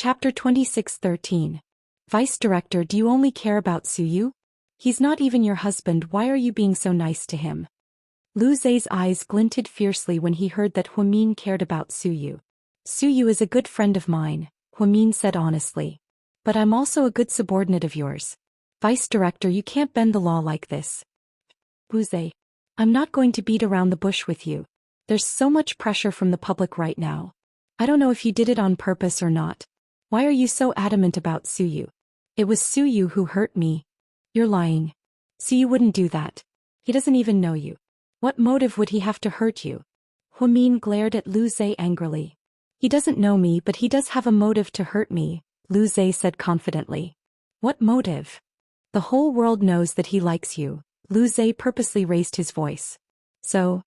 Chapter 26:13. Vice Director, do you only care about Suyu? He's not even your husband, why are you being so nice to him? Lu Zhe's eyes glinted fiercely when he heard that Huamin cared about Suyu. Suyu is a good friend of mine, Huamin said honestly. But I'm also a good subordinate of yours. Vice Director, you can't bend the law like this. Lu Zhe. I'm not going to beat around the bush with you. There's so much pressure from the public right now. I don't know if you did it on purpose or not. Why are you so adamant about Suyu? It was Suyu who hurt me. You're lying. Suyu wouldn't do that. He doesn't even know you. What motive would he have to hurt you? Huamin glared at Lu Zhe angrily. He doesn't know me, but he does have a motive to hurt me, Lu Zhe said confidently. What motive? The whole world knows that he likes you. Lu Zhe purposely raised his voice. So?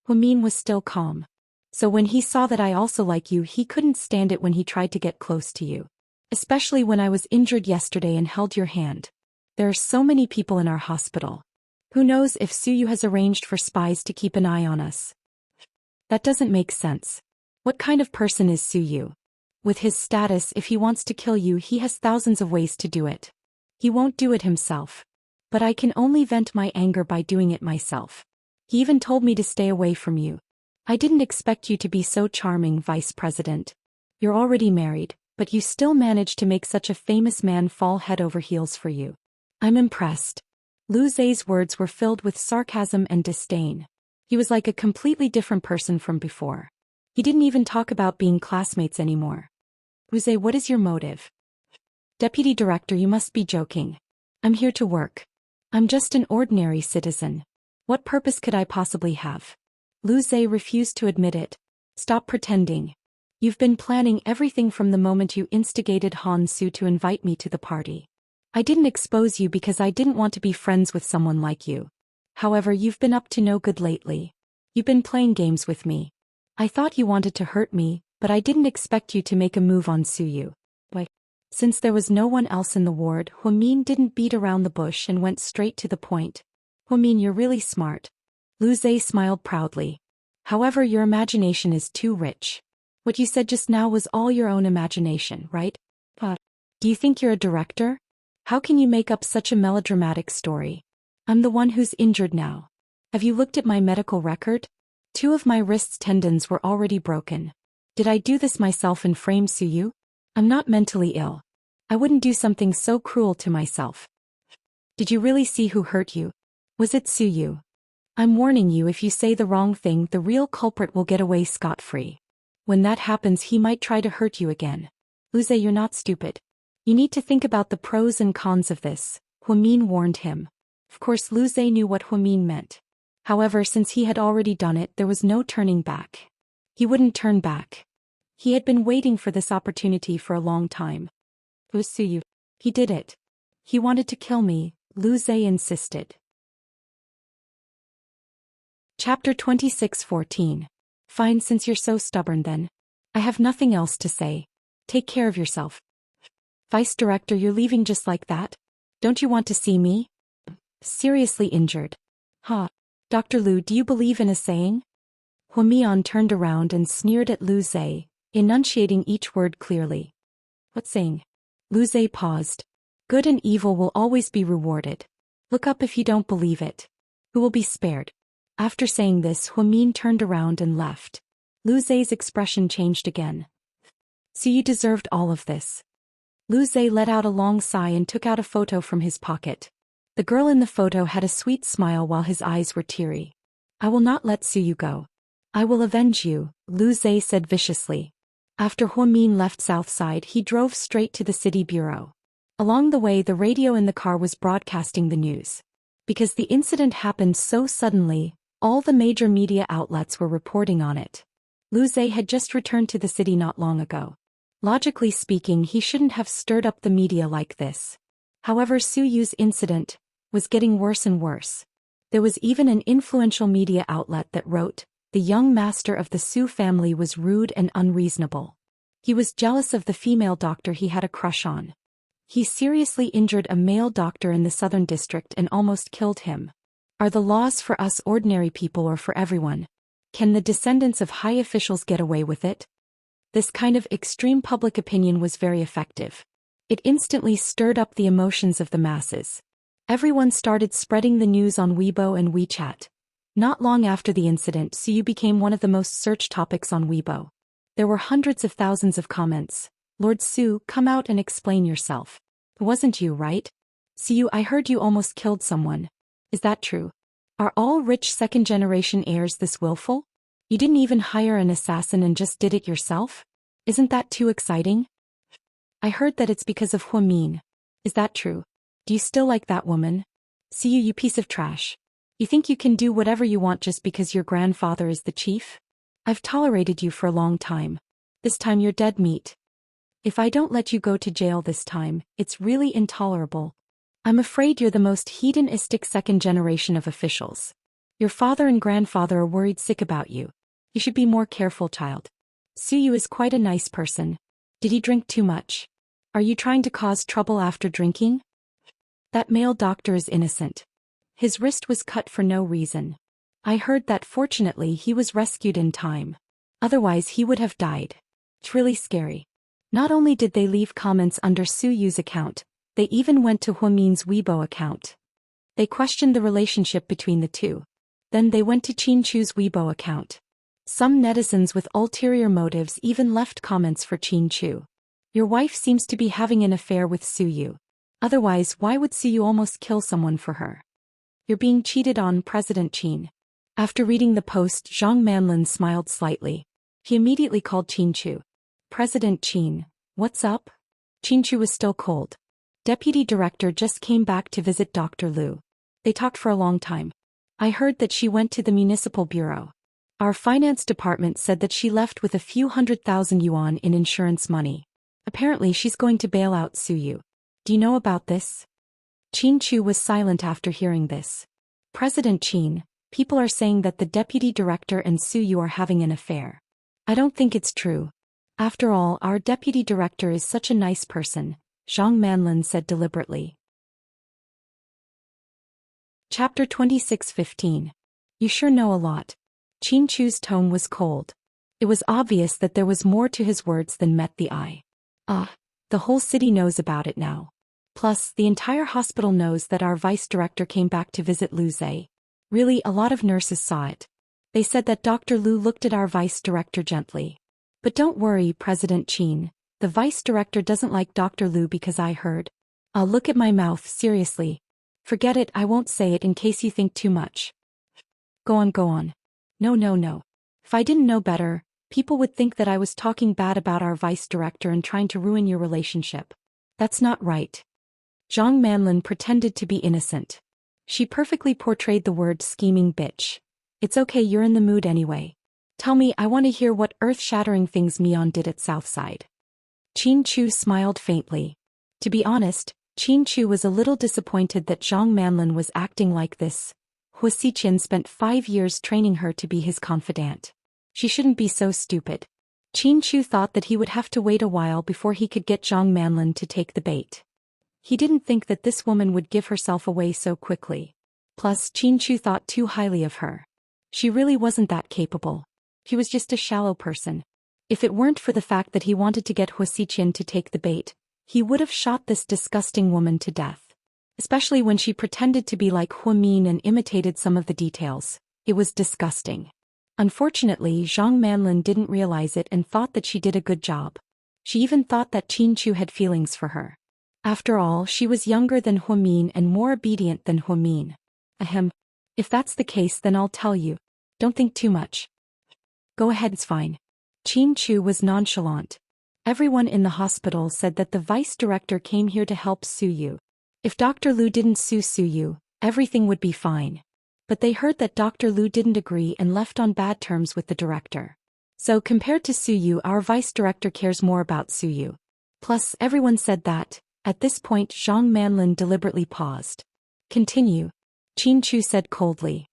Huamin was still calm. So when he saw that I also like you, he couldn't stand it when he tried to get close to you. Especially when I was injured yesterday and held your hand. There are so many people in our hospital. Who knows if Suyu has arranged for spies to keep an eye on us? That doesn't make sense. What kind of person is Suyu? With his status, if he wants to kill you, he has thousands of ways to do it. He won't do it himself. But I can only vent my anger by doing it myself. He even told me to stay away from you. I didn't expect you to be so charming, Vice President. You're already married, but you still managed to make such a famous man fall head over heels for you. I'm impressed. Lu Zhe's words were filled with sarcasm and disdain. He was like a completely different person from before. He didn't even talk about being classmates anymore. Lu Zhe, what is your motive? Deputy Director, you must be joking. I'm here to work. I'm just an ordinary citizen. What purpose could I possibly have? Lu Zhe refused to admit it. Stop pretending. You've been planning everything from the moment you instigated Han Su to invite me to the party. I didn't expose you because I didn't want to be friends with someone like you. However, you've been up to no good lately. You've been playing games with me. I thought you wanted to hurt me, but I didn't expect you to make a move on Suyu. Why? Since there was no one else in the ward, Huamin didn't beat around the bush and went straight to the point. Huamin, you're really smart. Lu Zhe smiled proudly. However, your imagination is too rich. What you said just now was all your own imagination, right? Do you think you're a director? How can you make up such a melodramatic story? I'm the one who's injured now. Have you looked at my medical record? 2 of my wrist's tendons were already broken. Did I do this myself and frame Suyu? I'm not mentally ill. I wouldn't do something so cruel to myself. Did you really see who hurt you? Was it Suyu? I'm warning you, if you say the wrong thing, the real culprit will get away scot-free. When that happens, he might try to hurt you again. Lu Zhe, you're not stupid. You need to think about the pros and cons of this, Huamin warned him. Of course, Lu Zhe knew what Huamin meant. However, since he had already done it, there was no turning back. He wouldn't turn back. He had been waiting for this opportunity for a long time. Suyu. He did it. He wanted to kill me, Lu Zhe insisted. Chapter 26:14. Fine, since you're so stubborn then. I have nothing else to say. Take care of yourself. Vice Director, you're leaving just like that? Don't you want to see me? Seriously injured. Dr. Lu, do you believe in a saying? Huamian turned around and sneered at Lu Zhe, enunciating each word clearly. What saying? Lu Zhe paused. Good and evil will always be rewarded. Look up if you don't believe it. Who will be spared? After saying this, Huamin turned around and left. Lu Zhe's expression changed again. So you deserved all of this. Lu Zhe let out a long sigh and took out a photo from his pocket. The girl in the photo had a sweet smile while his eyes were teary. I will not let Suyu go. I will avenge you, Lu Zhe said viciously. After Huamin left Southside, he drove straight to the city bureau. Along the way, the radio in the car was broadcasting the news. Because the incident happened so suddenly, all the major media outlets were reporting on it. Lu Zhe had just returned to the city not long ago. Logically speaking, he shouldn't have stirred up the media like this. However, Suyu's incident was getting worse and worse. There was even an influential media outlet that wrote, the young master of the Su family was rude and unreasonable. He was jealous of the female doctor he had a crush on. He seriously injured a male doctor in the southern district and almost killed him. Are the laws for us ordinary people or for everyone? Can the descendants of high officials get away with it? This kind of extreme public opinion was very effective. It instantly stirred up the emotions of the masses. Everyone started spreading the news on Weibo and WeChat. Not long after the incident, Suyu became one of the most searched topics on Weibo. There were hundreds of thousands of comments. "Lord Su, come out and explain yourself. It wasn't you, right? Suyu, I heard you almost killed someone. Is that true? Are all rich second-generation heirs this willful? You didn't even hire an assassin and just did it yourself? Isn't that too exciting? I heard that it's because of Huamin. Is that true? Do you still like that woman? Suyu, you piece of trash. You think you can do whatever you want just because your grandfather is the chief? I've tolerated you for a long time. This time you're dead meat. If I don't let you go to jail this time, it's really intolerable. I'm afraid you're the most hedonistic second generation of officials. Your father and grandfather are worried sick about you. You should be more careful, child. Suyu is quite a nice person. Did he drink too much? Are you trying to cause trouble after drinking? That male doctor is innocent. His wrist was cut for no reason. I heard that fortunately he was rescued in time. Otherwise he would have died. It's really scary. Not only did they leave comments under Suyu's account, they even went to Huamin's Weibo account. They questioned the relationship between the two. Then they went to Qinchu's Weibo account. Some netizens with ulterior motives even left comments for Qinchu. Your wife seems to be having an affair with Suyu. Otherwise, why would Suyu almost kill someone for her? You're being cheated on, President Qin. After reading the post, Zhang Manlin smiled slightly. He immediately called Qinchu. President Qin, what's up? Qinchu was still cold. Deputy Director just came back to visit Dr. Liu. They talked for a long time. I heard that she went to the municipal bureau. Our finance department said that she left with a few 100,000 yuan in insurance money. Apparently she's going to bail out Suyu. Do you know about this? Qinchu was silent after hearing this. President Qin, people are saying that the deputy director and Suyu are having an affair. I don't think it's true. After all, our deputy director is such a nice person, Zhang Manlin said deliberately. Chapter 26:15. You sure know a lot. Qinchu's tone was cold. It was obvious that there was more to his words than met the eye. The whole city knows about it now. Plus, the entire hospital knows that our vice director came back to visit Lu Zhe. Really, a lot of nurses saw it. They said that Dr. Lu looked at our vice director gently. But don't worry, President Qin. The vice director doesn't like Dr. Lu because I heard. I'll look at my mouth, seriously. Forget it, I won't say it in case you think too much. Go on. No. If I didn't know better, people would think that I was talking bad about our vice director and trying to ruin your relationship. That's not right. Zhang Manlin pretended to be innocent. She perfectly portrayed the word scheming bitch. It's okay, you're in the mood anyway. Tell me, I want to hear what earth-shattering things Mion did at Southside. Qinchu smiled faintly. To be honest, Qinchu was a little disappointed that Zhang Manlin was acting like this. Hua Xiqian spent 5 years training her to be his confidant. She shouldn't be so stupid. Qinchu thought that he would have to wait a while before he could get Zhang Manlin to take the bait. He didn't think that this woman would give herself away so quickly. Plus, Qinchu thought too highly of her. She really wasn't that capable. He was just a shallow person. If it weren't for the fact that he wanted to get Hua Xiqian to take the bait, he would have shot this disgusting woman to death. Especially when she pretended to be like Huamin and imitated some of the details. It was disgusting. Unfortunately, Zhang Manlin didn't realize it and thought that she did a good job. She even thought that Qinchu had feelings for her. After all, she was younger than Huamin and more obedient than Huamin. Ahem. If that's the case, then I'll tell you. Don't think too much. Go ahead, it's fine. Qinchu was nonchalant. Everyone in the hospital said that the vice director came here to help Suyu. If Dr. Lu didn't sue Suyu, everything would be fine. But they heard that Dr. Lu didn't agree and left on bad terms with the director. So compared to Suyu, our vice director cares more about Suyu. Plus, everyone said that. At this point, Zhang Manlin deliberately paused. Continue. Qinchu said coldly.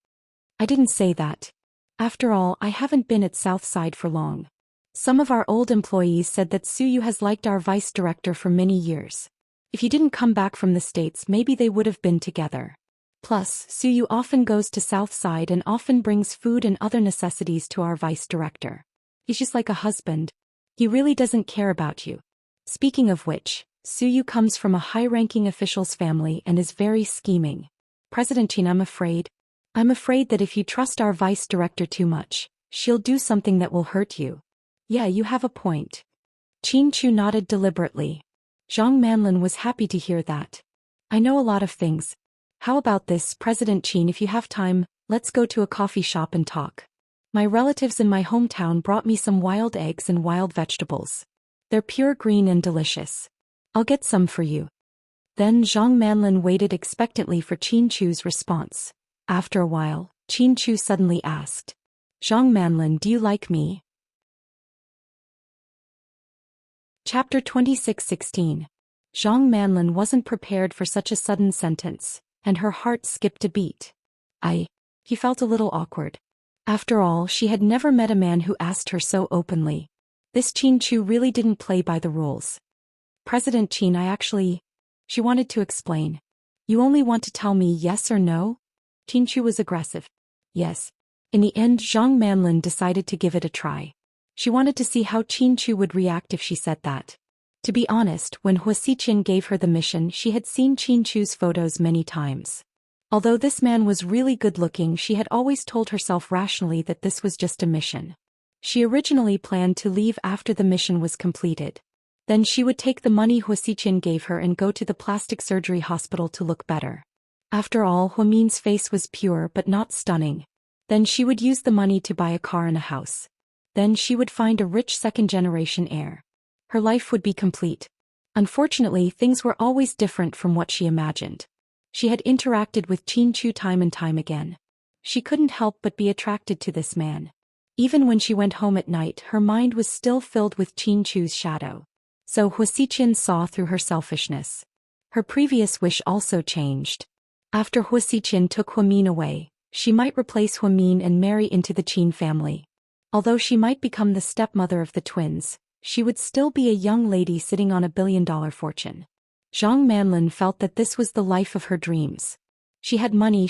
I didn't say that. After all, I haven't been at Southside for long. Some of our old employees said that Suyu has liked our vice director for many years. If he didn't come back from the States, maybe they would have been together. Plus, Suyu often goes to Southside and often brings food and other necessities to our vice director. He's just like a husband. He really doesn't care about you. Speaking of which, Suyu comes from a high-ranking official's family and is very scheming. President Chin, I'm afraid that if you trust our vice director too much, she'll do something that will hurt you. Yeah, you have a point. Qin Chu nodded deliberately. Zhang Manlin was happy to hear that. I know a lot of things. How about this, President Qin, if you have time, let's go to a coffee shop and talk. My relatives in my hometown brought me some wild eggs and wild vegetables. They're pure green and delicious. I'll get some for you. Then Zhang Manlin waited expectantly for Qin Chu's response. After a while, Qin Chu suddenly asked, Zhang Manlin, do you like me? Chapter 26:16. Zhang Manlin wasn't prepared for such a sudden sentence, and her heart skipped a beat. He felt a little awkward. After all, she had never met a man who asked her so openly. This Qin Chu really didn't play by the rules. President Qin, she wanted to explain. You only want to tell me yes or no? Qin Chu was aggressive. Yes. In the end, Zhang Manlin decided to give it a try. She wanted to see how Qin Chu would react if she said that. To be honest, when Hua Xiqin gave her the mission, she had seen Qin Chu's photos many times. Although this man was really good-looking, she had always told herself rationally that this was just a mission. She originally planned to leave after the mission was completed. Then she would take the money Hua Xiqin gave her and go to the plastic surgery hospital to look better. After all, Hua Min's face was pure but not stunning. Then she would use the money to buy a car and a house. Then she would find a rich second-generation heir. Her life would be complete. Unfortunately, things were always different from what she imagined. She had interacted with Qin Chu time and time again. She couldn't help but be attracted to this man. Even when she went home at night, her mind was still filled with Qin Chu's shadow. So Hua Xiqin saw through her selfishness. Her previous wish also changed. After Hua Xiqin took Hua Min away, she might replace Hua Min and marry into the Qin family. Although she might become the stepmother of the twins, she would still be a young lady sitting on a billion-dollar fortune. Zhang Manlin felt that this was the life of her dreams. She had money,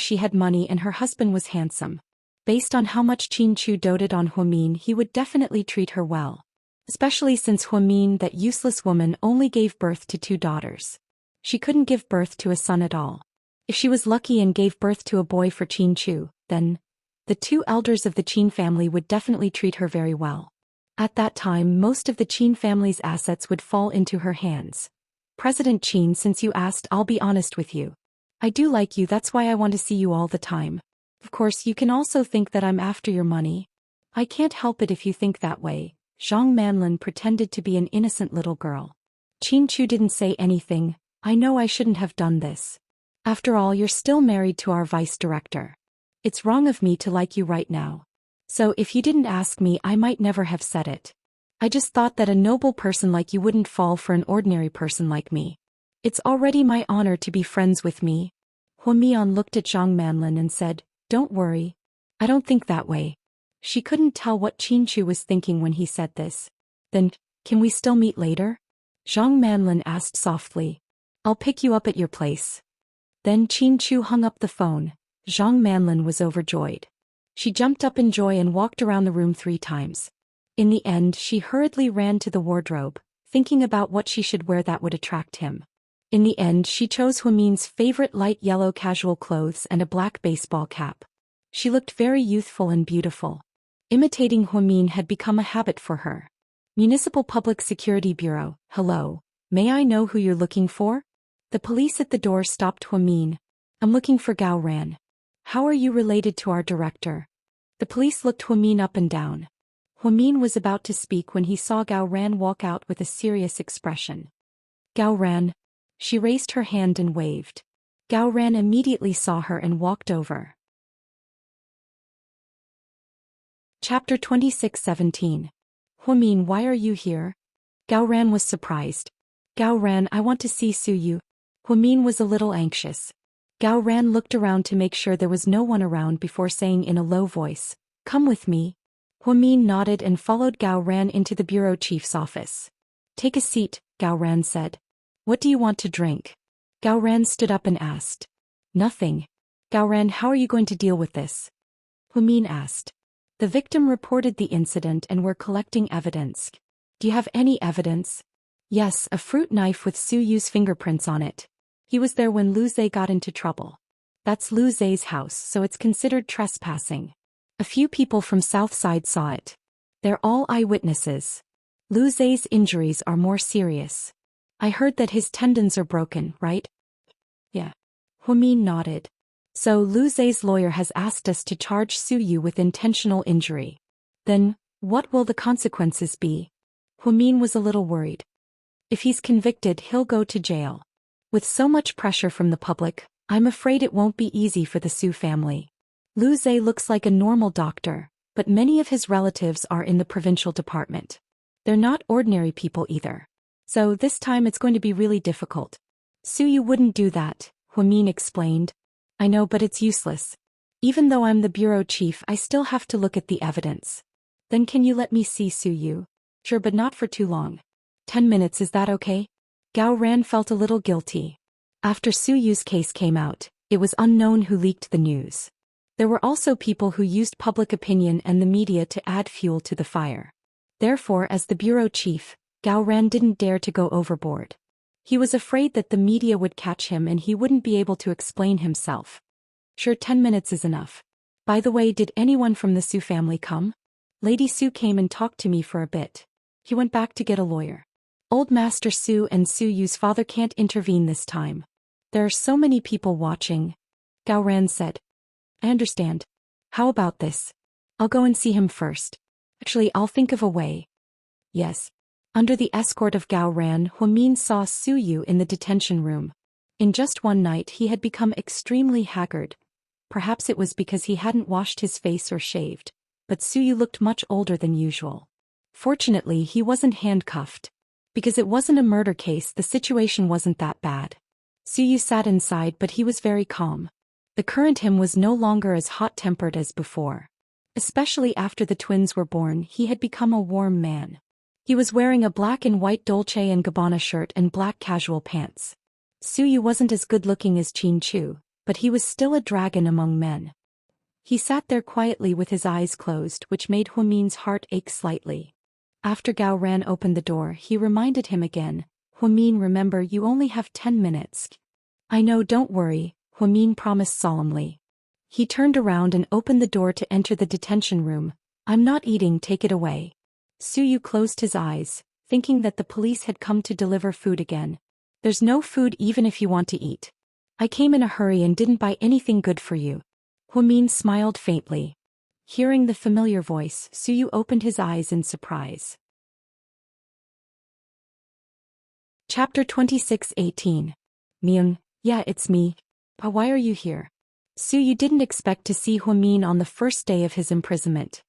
and her husband was handsome. Based on how much Qin Chu doted on Hua Min, he would definitely treat her well. Especially since Hua Min, that useless woman, only gave birth to 2 daughters. She couldn't give birth to a son at all. If she was lucky and gave birth to a boy for Qin Chu, then the 2 elders of the Qin family would definitely treat her very well. At that time, most of the Qin family's assets would fall into her hands. President Qin, since you asked, I'll be honest with you. I do like you, that's why I want to see you all the time. Of course, you can also think that I'm after your money. I can't help it if you think that way. Zhang Manlin pretended to be an innocent little girl. Qin Chu didn't say anything. I know I shouldn't have done this. After all, you're still married to our vice director. It's wrong of me to like you right now. So if you didn't ask me, I might never have said it. I just thought that a noble person like you wouldn't fall for an ordinary person like me. It's already my honor to be friends with me. Hua Mian looked at Zhang Manlin and said, Don't worry. I don't think that way. She couldn't tell what Qin Chu was thinking when he said this. Then, can we still meet later? Zhang Manlin asked softly. I'll pick you up at your place. Then Qin Chu hung up the phone. Zhang Manlin was overjoyed. She jumped up in joy and walked around the room 3 times. In the end, she hurriedly ran to the wardrobe, thinking about what she should wear that would attract him. In the end, she chose Hua Min's favorite light yellow casual clothes and a black baseball cap. She looked very youthful and beautiful. Imitating Hua Min had become a habit for her. Municipal Public Security Bureau, hello, may I know who you're looking for? The police at the door stopped Hua Min. I'm looking for Gao Ran. How are you related to our director? The police looked Hua Min up and down. Hua Min was about to speak when he saw Gao Ran walk out with a serious expression. Gao Ran. She raised her hand and waved. Gao Ran immediately saw her and walked over. Chapter 26:17. Hua Min, why are you here? Gao Ran was surprised. Gao Ran, I want to see Suyu. Hua Min was a little anxious. Gao Ran looked around to make sure there was no one around before saying in a low voice, Come with me. Hua Min nodded and followed Gao Ran into the bureau chief's office. Take a seat, Gao Ran said. What do you want to drink? Gao Ran stood up and asked. Nothing. Gao Ran, how are you going to deal with this? Hua Min asked. The victim reported the incident and were collecting evidence. Do you have any evidence? Yes, a fruit knife with Su Yu's fingerprints on it. He was there when Lu Zhe got into trouble. That's Lu Zhe's house, so it's considered trespassing. A few people from Southside saw it. They're all eyewitnesses. Lu Zhe's injuries are more serious. I heard that his tendons are broken, right? Yeah. Huamin nodded. So Lu Zhe's lawyer has asked us to charge Su Yu with intentional injury. Then, what will the consequences be? Huamin was a little worried. If he's convicted, he'll go to jail. With so much pressure from the public, I'm afraid it won't be easy for the Su family. Lu Zhe looks like a normal doctor, but many of his relatives are in the provincial department. They're not ordinary people either. So this time it's going to be really difficult. Su Yu wouldn't do that, Huamin explained. I know, but it's useless. Even though I'm the bureau chief, I still have to look at the evidence. Then can you let me see Su Yu? Sure, but not for too long. 10 minutes, is that okay? Gao Ran felt a little guilty. After Su Yu's case came out, it was unknown who leaked the news. There were also people who used public opinion and the media to add fuel to the fire. Therefore, as the bureau chief, Gao Ran didn't dare to go overboard. He was afraid that the media would catch him and he wouldn't be able to explain himself. Sure, 10 minutes is enough. By the way, did anyone from the Su family come? Lady Su came and talked to me for a bit. He went back to get a lawyer. Old Master Su and Su Yu's father can't intervene this time. There are so many people watching, Gao Ran said. I understand. How about this? I'll go and see him first. Actually, I'll think of a way. Yes. Under the escort of Gao Ran, Huamin saw Su Yu in the detention room. In just one night he had become extremely haggard. Perhaps it was because he hadn't washed his face or shaved, but Su Yu looked much older than usual. Fortunately, he wasn't handcuffed. Because it wasn't a murder case, the situation wasn't that bad. Su Yu sat inside, but he was very calm. The current him was no longer as hot-tempered as before. Especially after the twins were born, he had become a warm man. He was wearing a black and white Dolce & Gabbana shirt and black casual pants. Su Yu wasn't as good-looking as Qin Chu, but he was still a dragon among men. He sat there quietly with his eyes closed, which made Huamin's heart ache slightly. After Gao Ran opened the door, he reminded him again, Huamin, remember, you only have 10 minutes. I know, don't worry, Huamin promised solemnly. He turned around and opened the door to enter the detention room. I'm not eating, take it away. Su Yu closed his eyes, thinking that the police had come to deliver food again. There's no food even if you want to eat. I came in a hurry and didn't buy anything good for you. Huamin smiled faintly. Hearing the familiar voice, Su Yu opened his eyes in surprise. Chapter 26:18. Myung, yeah, it's me. But why are you here? Su Yu didn't expect to see Huamin on the first day of his imprisonment.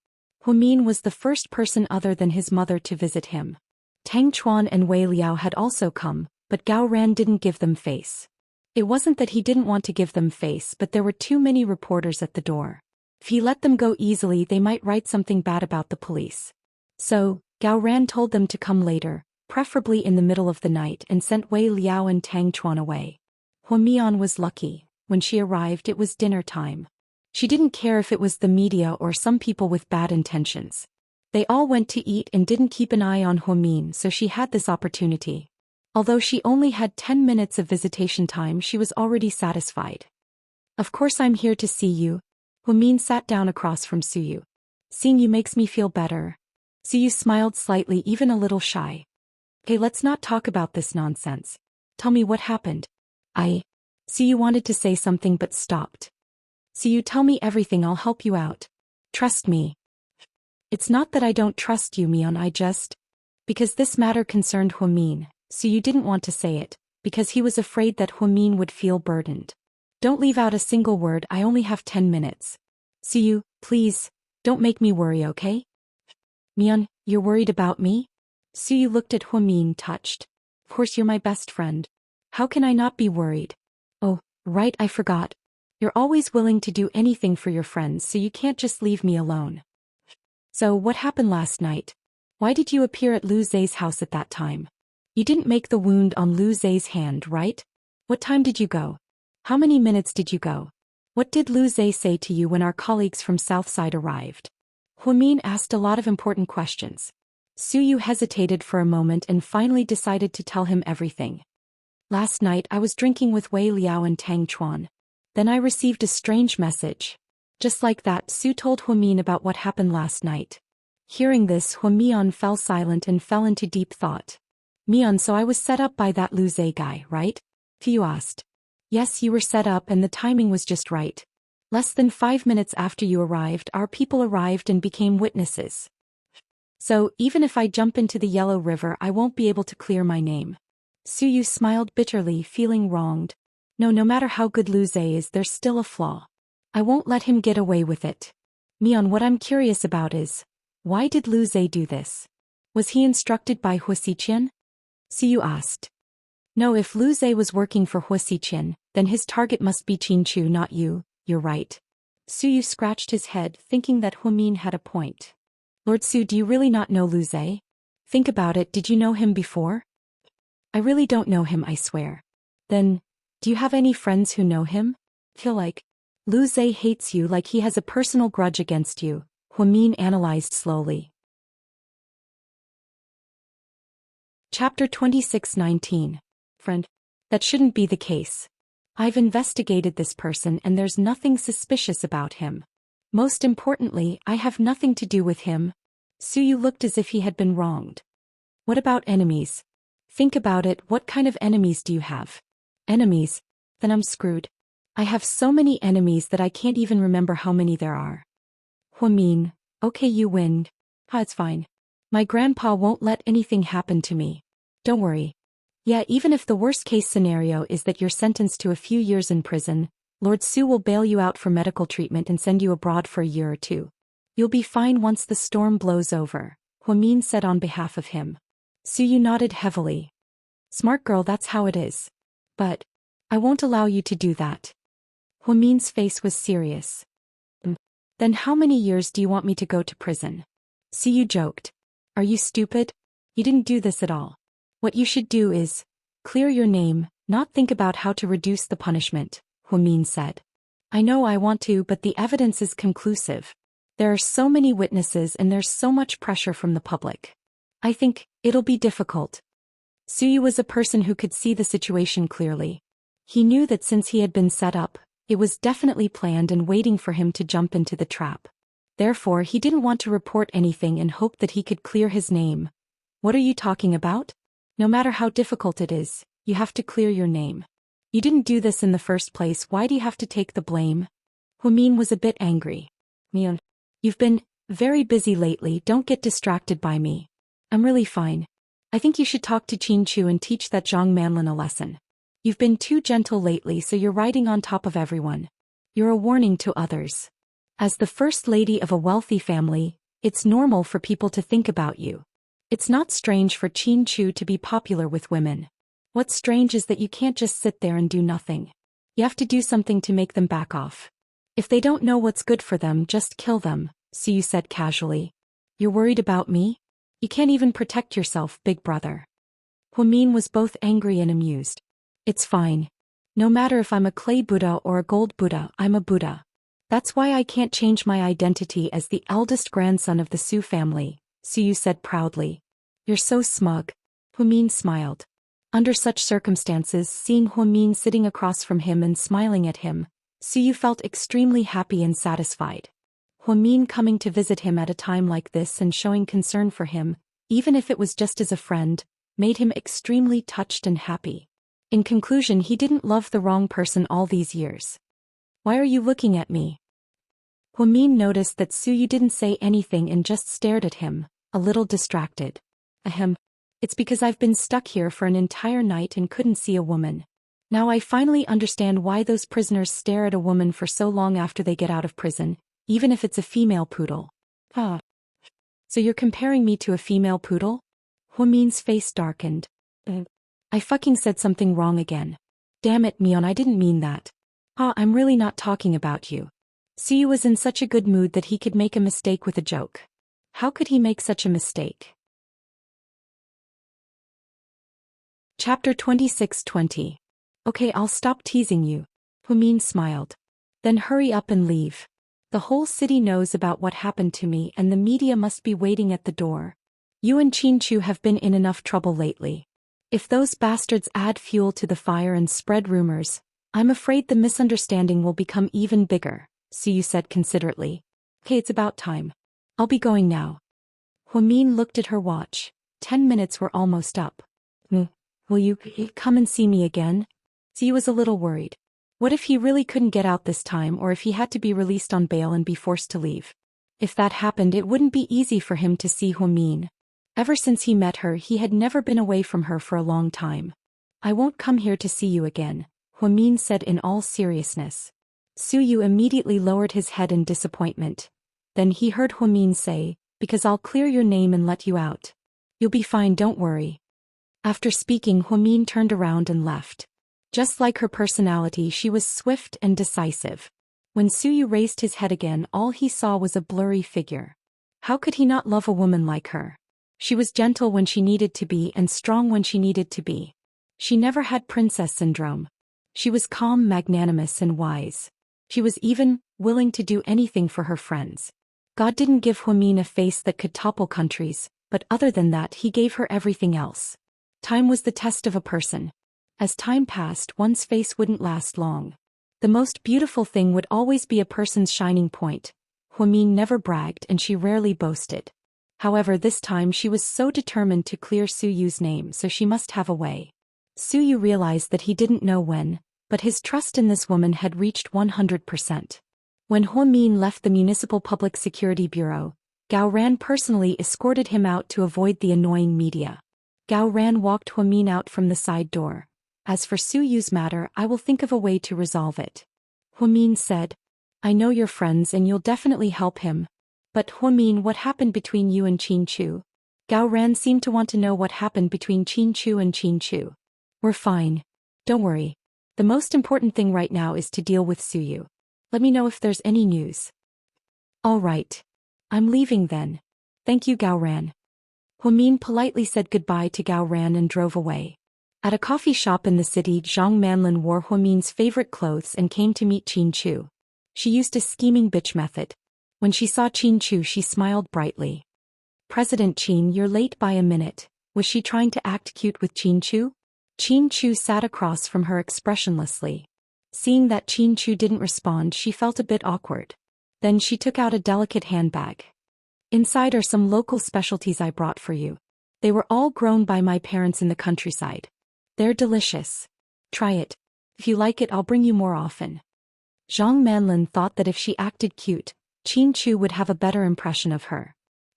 Huamin was the first person other than his mother to visit him. Tang Chuan and Wei Liao had also come, but Gao Ran didn't give them face. It wasn't that he didn't want to give them face, but there were too many reporters at the door. If he let them go easily, they might write something bad about the police. So, Gao Ran told them to come later, preferably in the middle of the night, and sent Wei Liao and Tang Chuan away. Huamian was lucky. When she arrived, it was dinner time. She didn't care if it was the media or some people with bad intentions. They all went to eat and didn't keep an eye on Huamin, so she had this opportunity. Although she only had 10 minutes of visitation time, she was already satisfied. Of course I'm here to see you. Huamin sat down across from Su Yu. Seeing you makes me feel better. Su Yu smiled slightly, even a little shy. Okay, let's not talk about this nonsense. Tell me what happened. Su Yu wanted to say something but stopped. Su Yu, tell me everything, I'll help you out. Trust me. It's not that I don't trust you, Mion, because this matter concerned Huamin. Su Yu didn't want to say it, because he was afraid that Huamin would feel burdened. Don't leave out a single word, I only have 10 minutes. Su Yu, please, don't make me worry, okay? Mion, you're worried about me? Su Yu looked at Huamin, touched. Of course you're my best friend. How can I not be worried? Oh, right, I forgot. You're always willing to do anything for your friends, so you can't just leave me alone. So what happened last night? Why did you appear at Lu Zhe's house at that time? You didn't make the wound on Lu Zhe's hand, right? What time did you go? How many minutes did you go? What did Lu Zhe say to you when our colleagues from Southside arrived? Huamin asked a lot of important questions. Suyu hesitated for a moment and finally decided to tell him everything. Last night I was drinking with Wei Liao and Tang Chuan. Then I received a strange message. Just like that, Su told Huamin about what happened last night. Hearing this, Huamian fell silent and fell into deep thought. Mian, so I was set up by that Lu Zhe guy, right? Fu asked. Yes, you were set up and the timing was just right. Less than 5 minutes after you arrived, our people arrived and became witnesses. So, even if I jump into the Yellow River, I won't be able to clear my name. Suyu smiled bitterly, feeling wronged. No matter how good Lu Zhe is, there's still a flaw. I won't let him get away with it. Mian, what I'm curious about is, why did Lu Zhe do this? Was he instructed by Hua Xiqian? Suyu asked. No, if Lu Zhe was working for Hua Xiqian, then his target must be Qin Chu, not you. You're right. Suyu scratched his head, thinking that Huamin had a point. Lord Su, do you really not know Lu Zhe? Think about it, did you know him before? I really don't know him, I swear. Then, do you have any friends who know him? Feel like Lu Zhe hates you, like he has a personal grudge against you, Huamin analyzed slowly. Chapter 26:19. Friend. That shouldn't be the case. I've investigated this person and there's nothing suspicious about him. Most importantly, I have nothing to do with him. Suyu looked as if he had been wronged. What about enemies? Think about it, what kind of enemies do you have? Enemies? Then I'm screwed. I have so many enemies that I can't even remember how many there are. Huamin, okay, you win. It's fine. My grandpa won't let anything happen to me. Don't worry. Yeah, even if the worst case scenario is that you're sentenced to a few years in prison, Lord Su will bail you out for medical treatment and send you abroad for a year or two. You'll be fine once the storm blows over, Huamin said on behalf of him. Suyu nodded heavily. Smart girl, that's how it is. But I won't allow you to do that. Huamin's face was serious. Then how many years do you want me to go to prison? Suyu joked. Are you stupid? You didn't do this at all. What you should do is clear your name, not think about how to reduce the punishment, Huamin said. I know I want to, but the evidence is conclusive. There are so many witnesses and there's so much pressure from the public. I think it'll be difficult. Suyu was a person who could see the situation clearly. He knew that since he had been set up, it was definitely planned and waiting for him to jump into the trap. Therefore, he didn't want to report anything and hoped that he could clear his name. What are you talking about? No matter how difficult it is, you have to clear your name. You didn't do this in the first place, why do you have to take the blame? Huamin was a bit angry. Mian, you've been very busy lately, don't get distracted by me. I'm really fine. I think you should talk to Qin Chu and teach that Zhang Manlin a lesson. You've been too gentle lately, so you're riding on top of everyone. You're a warning to others. As the first lady of a wealthy family, it's normal for people to think about you. It's not strange for Qin Chu to be popular with women. What's strange is that you can't just sit there and do nothing. You have to do something to make them back off. If they don't know what's good for them, just kill them, Suyu said casually. You're worried about me? You can't even protect yourself, big brother. Huamin was both angry and amused. It's fine. No matter if I'm a clay Buddha or a gold Buddha, I'm a Buddha. That's why I can't change my identity as the eldest grandson of the Su family, Suyu said proudly. You're so smug. Huamin smiled. Under such circumstances, seeing Huamin sitting across from him and smiling at him, Suyu felt extremely happy and satisfied. Huamin coming to visit him at a time like this and showing concern for him, even if it was just as a friend, made him extremely touched and happy. In conclusion, he didn't love the wrong person all these years. Why are you looking at me? Huamin noticed that Suyu didn't say anything and just stared at him, a little distracted. Ahem. It's because I've been stuck here for an entire night and couldn't see a woman. Now I finally understand why those prisoners stare at a woman for so long after they get out of prison, even if it's a female poodle. Ah. So you're comparing me to a female poodle? Huamin's face darkened. I fucking said something wrong again. Damn it, Mion, I didn't mean that. I'm really not talking about you. Suyu was in such a good mood that he could make a mistake with a joke. How could he make such a mistake? Chapter 26:20. Okay, I'll stop teasing you. Huamin smiled. Then hurry up and leave. The whole city knows about what happened to me and the media must be waiting at the door. You and Qin Chu have been in enough trouble lately. If those bastards add fuel to the fire and spread rumors, I'm afraid the misunderstanding will become even bigger, Suyu said considerately. Okay, it's about time. I'll be going now. Huamin looked at her watch. 10 minutes were almost up. Will you come and see me again? Suyu was a little worried. What if he really couldn't get out this time, or if he had to be released on bail and be forced to leave? If that happened, it wouldn't be easy for him to see Huamin. Ever since he met her, he had never been away from her for a long time. I won't come here to see you again, Huamin said in all seriousness. Suyu immediately lowered his head in disappointment. Then he heard Huamin say, because I'll clear your name and let you out. You'll be fine, don't worry. After speaking, Huamin turned around and left. Just like her personality, she was swift and decisive. When Suyu raised his head again, all he saw was a blurry figure. How could he not love a woman like her? She was gentle when she needed to be and strong when she needed to be. She never had princess syndrome. She was calm, magnanimous, and wise. She was even willing to do anything for her friends. God didn't give Huamin a face that could topple countries, but other than that he gave her everything else. Time was the test of a person. As time passed, one's face wouldn't last long. The most beautiful thing would always be a person's shining point. Huamin never bragged and she rarely boasted. However, this time she was so determined to clear Suyu's name, so she must have a way. Suyu realized that he didn't know when, but his trust in this woman had reached 100%. When Huamin left the Municipal Public Security Bureau, Gao Ran personally escorted him out to avoid the annoying media. Gao Ran walked Huamin out from the side door. As for Suyu's matter, I will think of a way to resolve it. Huamin said, I know you're friends and you'll definitely help him. But Huamin, what happened between you and Qin Chu? Gao Ran seemed to want to know what happened between Qin Chu and Qin Chu. We're fine. Don't worry. The most important thing right now is to deal with Suyu. Let me know if there's any news. All right. I'm leaving then. Thank you, Gao Ran. Huamin politely said goodbye to Gao Ran and drove away. At a coffee shop in the city, Zhang Manlin wore Huamin's favorite clothes and came to meet Qin Chu. She used a scheming bitch method. When she saw Qin Chu, she smiled brightly. President Qin, you're late by a minute. Was she trying to act cute with Qin Chu? Qin Chu sat across from her expressionlessly. Seeing that Qin Chu didn't respond, she felt a bit awkward. Then she took out a delicate handbag. Inside are some local specialties I brought for you. They were all grown by my parents in the countryside. They're delicious. Try it. If you like it, I'll bring you more often. Zhang Manlin thought that if she acted cute, Qin Chu would have a better impression of her.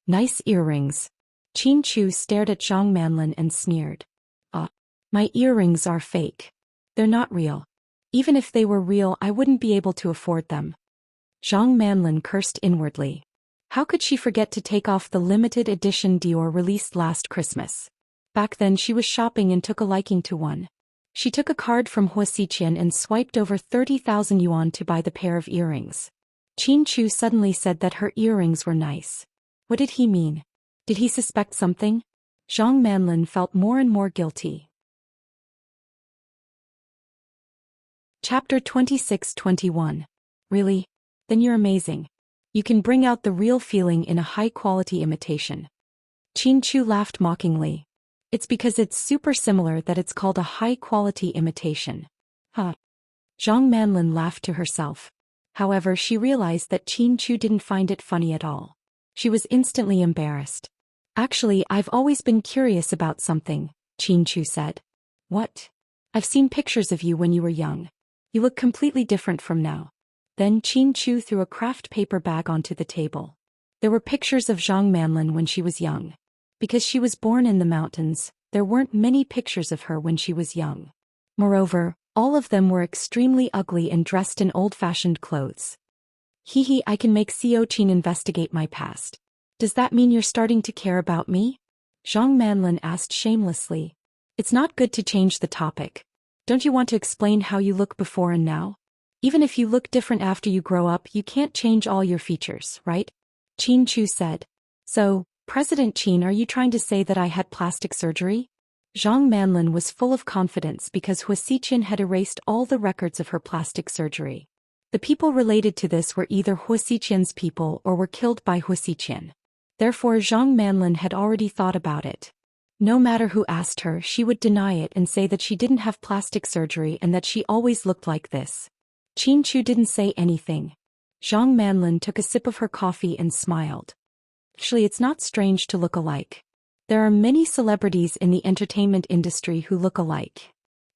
Nice earrings. Qin Chu stared at Zhang Manlin and sneered. My earrings are fake. They're not real. Even if they were real, I wouldn't be able to afford them. Zhang Manlin cursed inwardly. How could she forget to take off the limited edition Dior released last Christmas? Back then she was shopping and took a liking to one. She took a card from Hua Xiqian and swiped over 30,000 yuan to buy the pair of earrings. Qin Chu suddenly said that her earrings were nice. What did he mean? Did he suspect something? Zhang Manlin felt more and more guilty. Chapter 26-21. Really? Then you're amazing. You can bring out the real feeling in a high-quality imitation. Qin Chu laughed mockingly. It's because it's super similar that it's called a high-quality imitation. Huh. Zhang Manlin laughed to herself. However, she realized that Qin Chu didn't find it funny at all. She was instantly embarrassed. Actually, I've always been curious about something, Qin Chu said. What? I've seen pictures of you when you were young. You look completely different from now. Then Qin Chu threw a craft paper bag onto the table. There were pictures of Zhang Manlin when she was young. Because she was born in the mountains, there weren't many pictures of her when she was young. Moreover, all of them were extremely ugly and dressed in old-fashioned clothes. Hee, I can make Xiao Qin investigate my past. Does that mean you're starting to care about me? Zhang Manlin asked shamelessly. It's not good to change the topic. Don't you want to explain how you look before and now? Even if you look different after you grow up, you can't change all your features, right? Qin Chu said. So, President Qin, are you trying to say that I had plastic surgery? Zhang Manlin was full of confidence because Hua Xiqian had erased all the records of her plastic surgery. The people related to this were either Hua Xiqian's people or were killed by Hua Xiqian. Therefore Zhang Manlin had already thought about it. No matter who asked her, she would deny it and say that she didn't have plastic surgery and that she always looked like this. Qin Chu didn't say anything. Zhang Manlin took a sip of her coffee and smiled. Actually, it's not strange to look alike. There are many celebrities in the entertainment industry who look alike.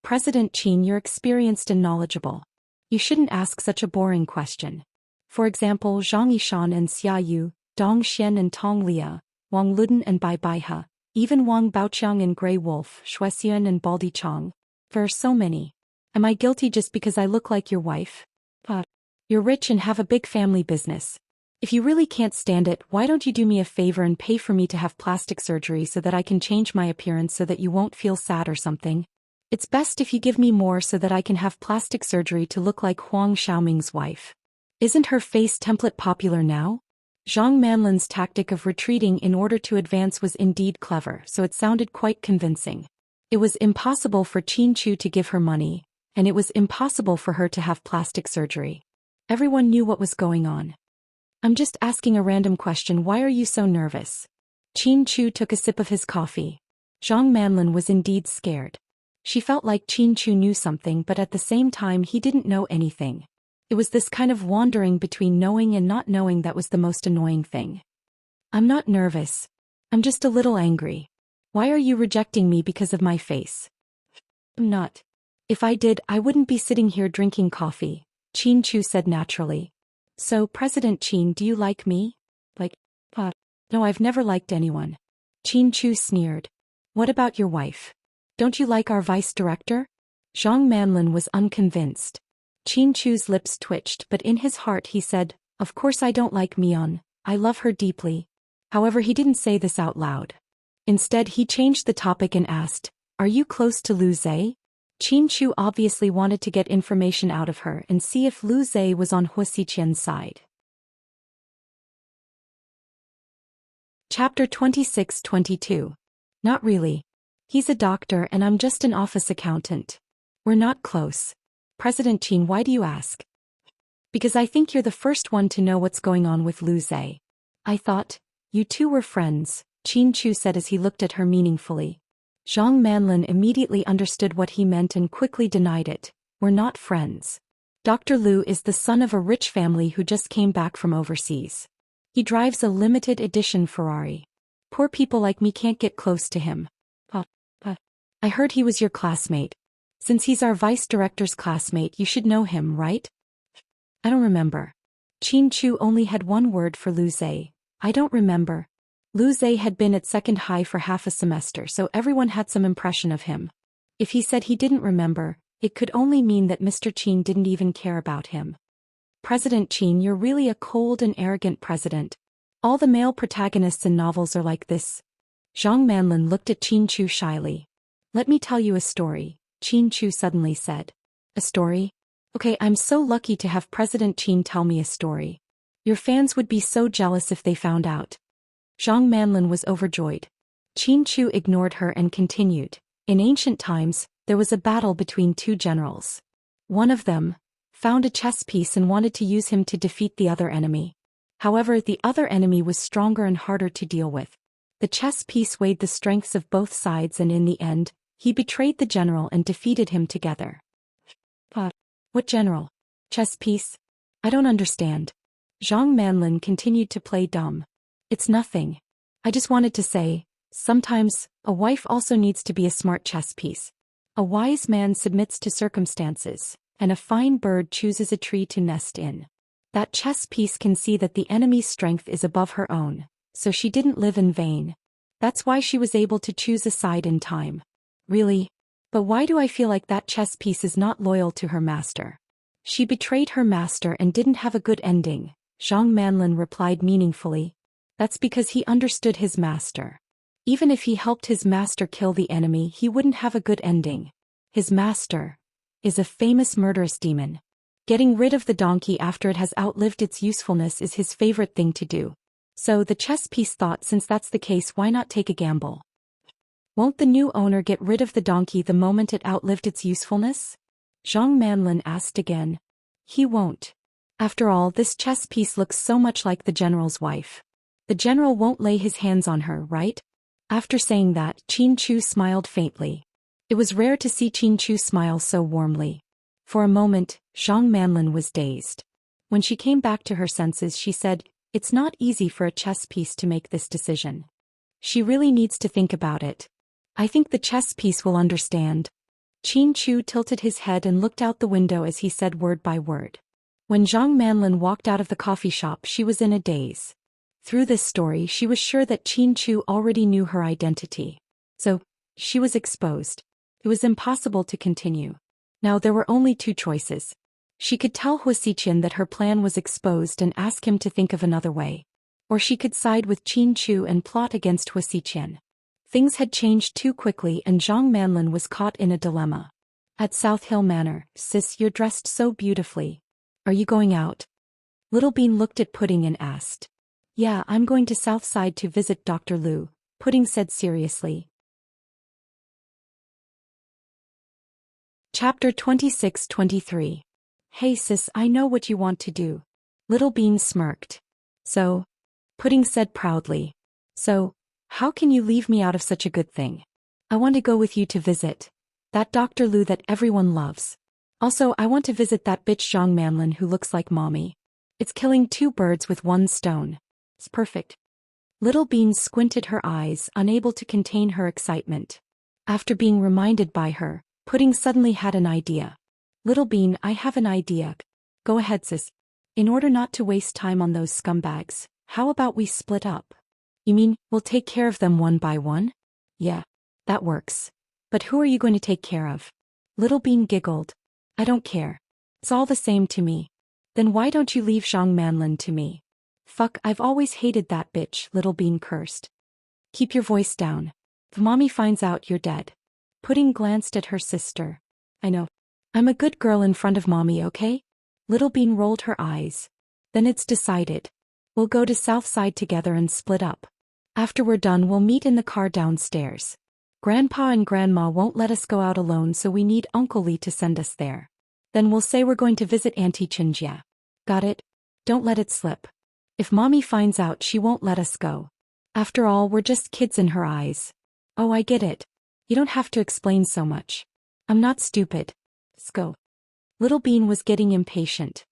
President Qin, you're experienced and knowledgeable. You shouldn't ask such a boring question. For example, Zhang Yishan and Xia Yu, Dong Xian and Tong Lia, Wang Luden and Bai Baihe, even Wang Baoqiang and Grey Wolf, Shuexian and Baldi Chang. There are so many. Am I guilty just because I look like your wife? You're rich and have a big family business. If you really can't stand it, why don't you do me a favor and pay for me to have plastic surgery so that I can change my appearance so that you won't feel sad or something? It's best if you give me more so that I can have plastic surgery to look like Huang Xiaoming's wife. Isn't her face template popular now? Zhang Manlin's tactic of retreating in order to advance was indeed clever, so it sounded quite convincing. It was impossible for Qin Chu to give her money, and it was impossible for her to have plastic surgery. Everyone knew what was going on. I'm just asking a random question. Why are you so nervous? Qin Chu took a sip of his coffee. Zhang Manlin was indeed scared. She felt like Qin Chu knew something, but at the same time he didn't know anything. It was this kind of wandering between knowing and not knowing that was the most annoying thing. I'm not nervous. I'm just a little angry. Why are you rejecting me because of my face? I'm not. If I did, I wouldn't be sitting here drinking coffee, Qin Chu said naturally. So, President Qin, do you like me? No, I've never liked anyone. Qin Chu sneered. What about your wife? Don't you like our vice director? Zhang Manlin was unconvinced. Qin Chu's lips twitched, but in his heart he said, of course I don't like Mian, I love her deeply. However, he didn't say this out loud. Instead, he changed the topic and asked, are you close to Lu Zhe? Qin Chu obviously wanted to get information out of her and see if Lu Zhe was on Hu Xiqian's side. Chapter 26-22. Not really. He's a doctor and I'm just an office accountant. We're not close. President Qin, why do you ask? Because I think you're the first one to know what's going on with Lu Zhe. I thought, you two were friends, Qin Chu said as he looked at her meaningfully. Zhang Manlin immediately understood what he meant and quickly denied it. We're not friends. Dr. Lu is the son of a rich family who just came back from overseas. He drives a limited edition Ferrari. Poor people like me can't get close to him. I heard he was your classmate. Since he's our vice director's classmate, you should know him, right? I don't remember. Qin Chu only had one word for Lu Zhe. I don't remember. Lu Zhe had been at second high for half a semester, so everyone had some impression of him. If he said he didn't remember, it could only mean that Mr. Qin didn't even care about him. President Qin, you're really a cold and arrogant president. All the male protagonists in novels are like this. Zhang Manlin looked at Qin Chu shyly. Let me tell you a story, Qin Chu suddenly said. A story? Okay, I'm so lucky to have President Qin tell me a story. Your fans would be so jealous if they found out. Zhang Manlin was overjoyed. Qin Chu ignored her and continued. In ancient times, there was a battle between two generals. One of them found a chess piece and wanted to use him to defeat the other enemy. However, the other enemy was stronger and harder to deal with. The chess piece weighed the strengths of both sides and in the end, he betrayed the general and defeated him together. What general? Chess piece? I don't understand. Zhang Manlin continued to play dumb. It's nothing. I just wanted to say, sometimes, a wife also needs to be a smart chess piece. A wise man submits to circumstances, and a fine bird chooses a tree to nest in. That chess piece can see that the enemy's strength is above her own, so she didn't live in vain. That's why she was able to choose a side in time. Really? But why do I feel like that chess piece is not loyal to her master? She betrayed her master and didn't have a good ending, Zhang Manlin replied meaningfully. That's because he understood his master. Even if he helped his master kill the enemy, he wouldn't have a good ending. His master is a famous murderous demon. Getting rid of the donkey after it has outlived its usefulness is his favorite thing to do. So the chess piece thought, since that's the case, why not take a gamble? Won't the new owner get rid of the donkey the moment it outlived its usefulness? Zhang Manlin asked again. He won't. After all, this chess piece looks so much like the general's wife. The general won't lay his hands on her, right? After saying that, Qin Chu smiled faintly. It was rare to see Qin Chu smile so warmly. For a moment, Zhang Manlin was dazed. When she came back to her senses, she said, "It's not easy for a chess piece to make this decision. She really needs to think about it. I think the chess piece will understand." Qin Chu tilted his head and looked out the window as he said word by word. When Zhang Manlin walked out of the coffee shop, she was in a daze. Through this story, she was sure that Qin Chu already knew her identity. So, she was exposed. It was impossible to continue. Now there were only two choices. She could tell Hua Xiqian that her plan was exposed and ask him to think of another way. Or she could side with Qin Chu and plot against Hua Xiqian. Things had changed too quickly and Zhang Manlin was caught in a dilemma. At South Hill Manor, "Sis, you're dressed so beautifully. Are you going out?" Little Bean looked at Pudding and asked. "Yeah, I'm going to Southside to visit Dr. Liu," Pudding said seriously. Chapter 26-23. "Hey sis, I know what you want to do." Little Bean smirked. "So?" Pudding said proudly. "So, how can you leave me out of such a good thing? I want to go with you to visit that Dr. Liu that everyone loves. Also, I want to visit that bitch Zhang Manlin who looks like mommy. It's killing two birds with one stone. It's perfect." Little Bean squinted her eyes, unable to contain her excitement. After being reminded by her, Pudding suddenly had an idea. "Little Bean, I have an idea." "Go ahead sis. In order not to waste time on those scumbags, how about we split up?" "You mean, we'll take care of them one by one?" "Yeah, that works. But who are you going to take care of?" Little Bean giggled. "I don't care. It's all the same to me." "Then why don't you leave Zhang Manlin to me?" "Fuck, I've always hated that bitch," Little Bean cursed. "Keep your voice down. If mommy finds out, you're dead." Pudding glanced at her sister. "I know. I'm a good girl in front of mommy, okay?" Little Bean rolled her eyes. "Then it's decided. We'll go to Southside together and split up. After we're done, we'll meet in the car downstairs. Grandpa and Grandma won't let us go out alone, so we need Uncle Lee to send us there. Then we'll say we're going to visit Auntie Chinjia. Got it? Don't let it slip. If mommy finds out, she won't let us go. After all, we're just kids in her eyes." "Oh, I get it. You don't have to explain so much. I'm not stupid. Let's go." Little Bean was getting impatient.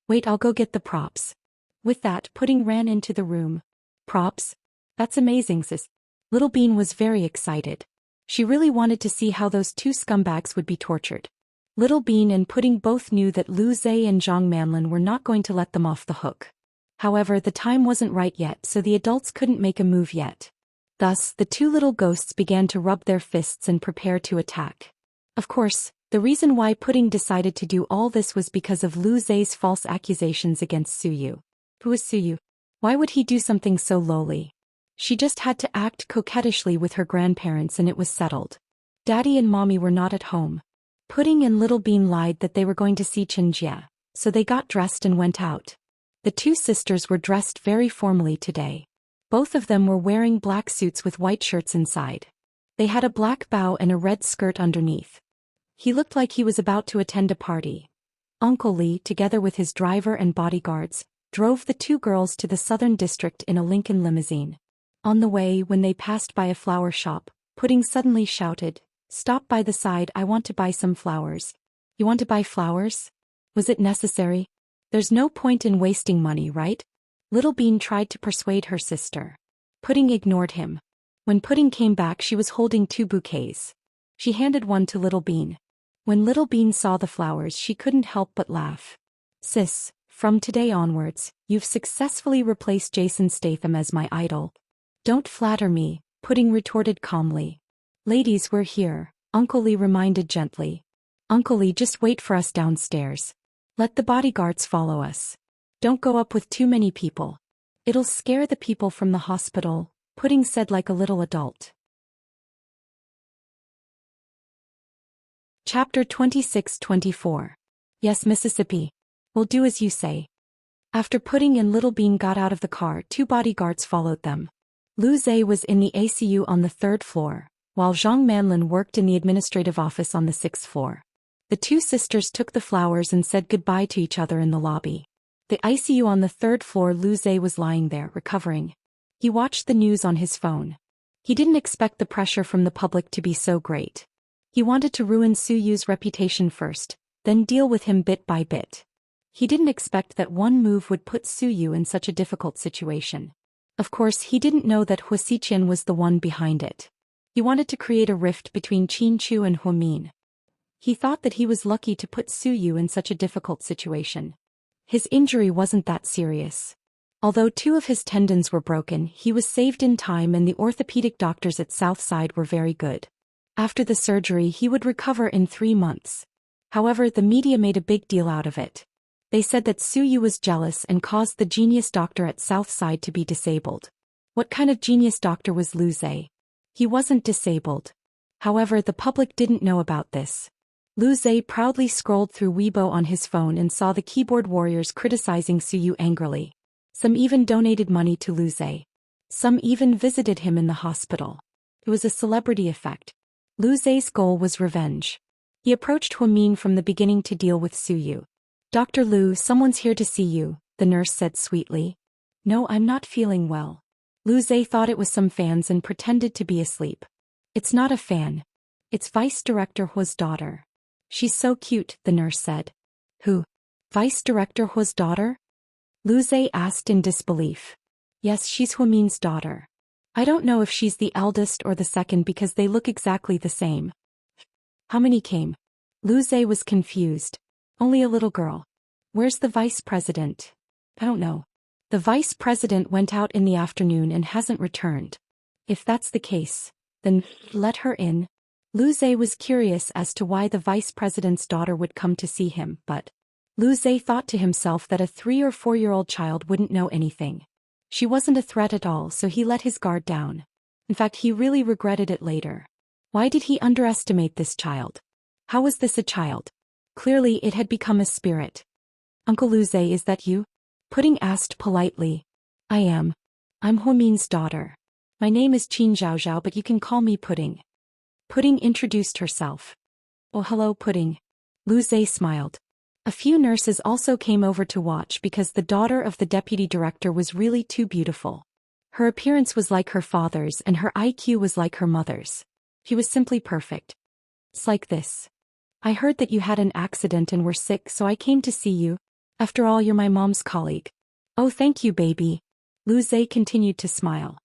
"Wait, I'll go get the props." With that, Pudding ran into the room. "Props? That's amazing sis." Little Bean was very excited. She really wanted to see how those two scumbags would be tortured. Little Bean and Pudding both knew that Lu Zhe and Zhang Manlin were not going to let them off the hook. However, the time wasn't right yet, so the adults couldn't make a move yet. Thus, the two little ghosts began to rub their fists and prepare to attack. Of course, the reason why Pudding decided to do all this was because of Lu Zhe's false accusations against Suyu. Who is Suyu? Why would he do something so lowly? She just had to act coquettishly with her grandparents and it was settled. Daddy and Mommy were not at home. Pudding and Little Bean lied that they were going to see Chinjia, so they got dressed and went out. The two sisters were dressed very formally today. Both of them were wearing black suits with white shirts inside. They had a black bow and a red skirt underneath. He looked like he was about to attend a party. Uncle Lee, together with his driver and bodyguards, drove the two girls to the Southern District in a Lincoln limousine. On the way, when they passed by a flower shop, Pudding suddenly shouted, "Stop by the side, I want to buy some flowers." "You want to buy flowers? Was it necessary? There's no point in wasting money, right?" Little Bean tried to persuade her sister. Pudding ignored him. When Pudding came back, she was holding two bouquets. She handed one to Little Bean. When Little Bean saw the flowers, she couldn't help but laugh. "Sis, from today onwards, you've successfully replaced Jason Statham as my idol." "Don't flatter me," Pudding retorted calmly. "Ladies, we're here," Uncle Lee reminded gently. "Uncle Lee, just wait for us downstairs. Let the bodyguards follow us. Don't go up with too many people. It'll scare the people from the hospital," Pudding said like a little adult. Chapter 26-24. "Yes, Mississippi. We'll do as you say." After Pudding and Little Bean got out of the car, two bodyguards followed them. Lu Zhe was in the ACU on the 3rd floor, while Zhang Manlin worked in the administrative office on the 6th floor. The two sisters took the flowers and said goodbye to each other in the lobby. The ICU on the 3rd floor, Lu Zhe was lying there, recovering. He watched the news on his phone. He didn't expect the pressure from the public to be so great. He wanted to ruin Suyu's reputation first, then deal with him bit by bit. He didn't expect that one move would put Suyu in such a difficult situation. Of course, he didn't know that Hua Xiqian was the one behind it. He wanted to create a rift between Qin Chu and Huamin. He thought that he was lucky to put Suyu in such a difficult situation. His injury wasn't that serious. Although 2 of his tendons were broken, he was saved in time and the orthopedic doctors at Southside were very good. After the surgery, he would recover in 3 months. However, the media made a big deal out of it. They said that Suyu was jealous and caused the genius doctor at Southside to be disabled. What kind of genius doctor was Lu Zhe? He wasn't disabled. However, the public didn't know about this. Lu Zhe proudly scrolled through Weibo on his phone and saw the keyboard warriors criticizing Suyu angrily. Some even donated money to Lu Zhe. Some even visited him in the hospital. It was a celebrity effect. Lu Zhe's goal was revenge. He approached Huamin from the beginning to deal with Suyu. "Dr. Lu, someone's here to see you," the nurse said sweetly. "No, I'm not feeling well." Lu Zhe thought it was some fans and pretended to be asleep. "It's not a fan. It's Vice Director Hua's daughter. She's so cute," the nurse said. "Who? Vice Director Hua's daughter?" Lu Zhe asked in disbelief. "Yes, she's Huamin's daughter. I don't know if she's the eldest or the second because they look exactly the same." "How many came?" Lu Zhe was confused. "Only a little girl." "Where's the vice president?" "I don't know. The vice president went out in the afternoon and hasn't returned." "If that's the case, then let her in." Lu Zhe was curious as to why the vice president's daughter would come to see him, but Lu Zhe thought to himself that a 3 or 4-year-old child wouldn't know anything. She wasn't a threat at all, so he let his guard down. In fact, he really regretted it later. Why did he underestimate this child? How was this a child? Clearly it had become a spirit. "Uncle Lu Zhe, is that you?" Pudding asked politely. "I am. I'm Huamin's daughter. My name is Qin Zhaozhao, but you can call me Pudding." Pudding introduced herself. "Oh, hello, Pudding." Lu Zhe smiled. A few nurses also came over to watch because the daughter of the deputy director was really too beautiful. Her appearance was like her father's and her IQ was like her mother's. She was simply perfect. "It's like this. I heard that you had an accident and were sick, so I came to see you. After all, you're my mom's colleague." "Oh, thank you, baby." Lu Zhe continued to smile.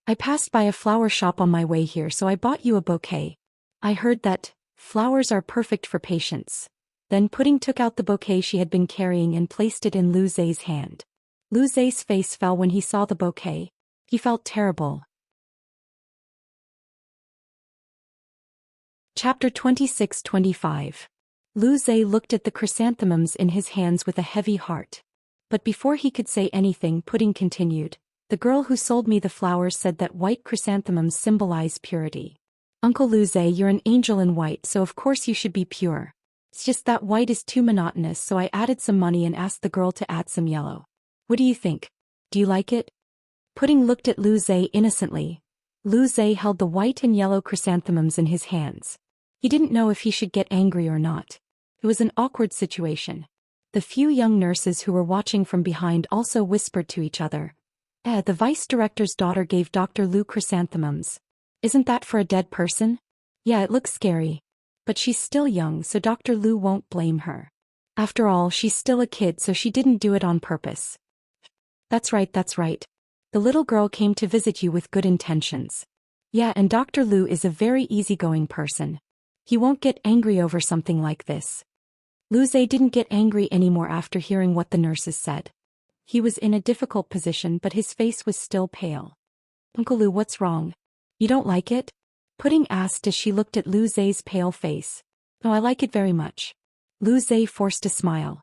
"I passed by a flower shop on my way here, so I bought you a bouquet. I heard that flowers are perfect for patients." Then Pudding took out the bouquet she had been carrying and placed it in Lu Zhe's hand. Lu Zhe's face fell when he saw the bouquet. He felt terrible. Chapter 26-25. Lu Zhe looked at the chrysanthemums in his hands with a heavy heart. But before he could say anything, Pudding continued. "The girl who sold me the flowers said that white chrysanthemums symbolize purity. Uncle Lu Zhe, you're an angel in white, so of course you should be pure. It's just that white is too monotonous, so I added some money and asked the girl to add some yellow. What do you think? Do you like it?" Pudding looked at Lu Zhe innocently. Lu Zhe held the white and yellow chrysanthemums in his hands. He didn't know if he should get angry or not. It was an awkward situation. The few young nurses who were watching from behind also whispered to each other. The vice director's daughter gave Dr. Lu chrysanthemums. Isn't that for a dead person?" "Yeah, it looks scary. But she's still young, so Dr. Lu won't blame her. After all, she's still a kid, so she didn't do it on purpose." That's right. The little girl came to visit you with good intentions." "Yeah, and Dr. Lu is a very easygoing person. He won't get angry over something like this." Lu Zhe didn't get angry anymore after hearing what the nurses said. He was in a difficult position, but his face was still pale. "Uncle Lu, what's wrong? You don't like it?" Pudding asked as she looked at Lu Zhe's pale face. "Oh, I like it very much." Lu Zhe forced a smile.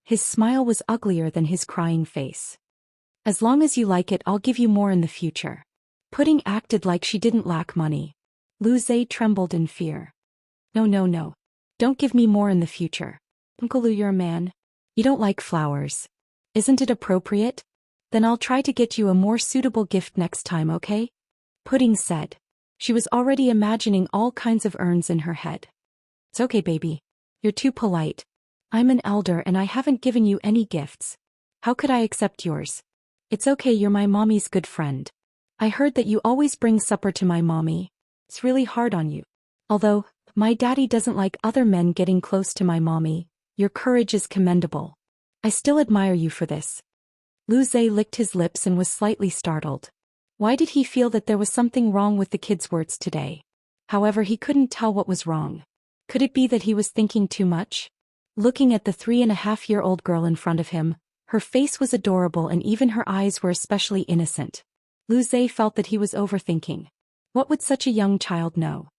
His smile was uglier than his crying face. "As long as you like it, I'll give you more in the future." Pudding acted like she didn't lack money. Lu Zhe trembled in fear. No. Don't give me more in the future. Uncle Lu, you're a man. You don't like flowers. Isn't it appropriate? Then I'll try to get you a more suitable gift next time, okay?" Pudding said. She was already imagining all kinds of urns in her head. "It's okay, baby. You're too polite. I'm an elder and I haven't given you any gifts. How could I accept yours? It's okay, you're my mommy's good friend." I heard that you always bring supper to my mommy. It's really hard on you. Although, my daddy doesn't like other men getting close to my mommy, your courage is commendable. I still admire you for this. Lu Zhe licked his lips and was slightly startled. Why did he feel that there was something wrong with the kid's words today? However, he couldn't tell what was wrong. Could it be that he was thinking too much? Looking at the 3.5-year-old girl in front of him, her face was adorable and even her eyes were especially innocent. Lu Zhe felt that he was overthinking. What would such a young child know?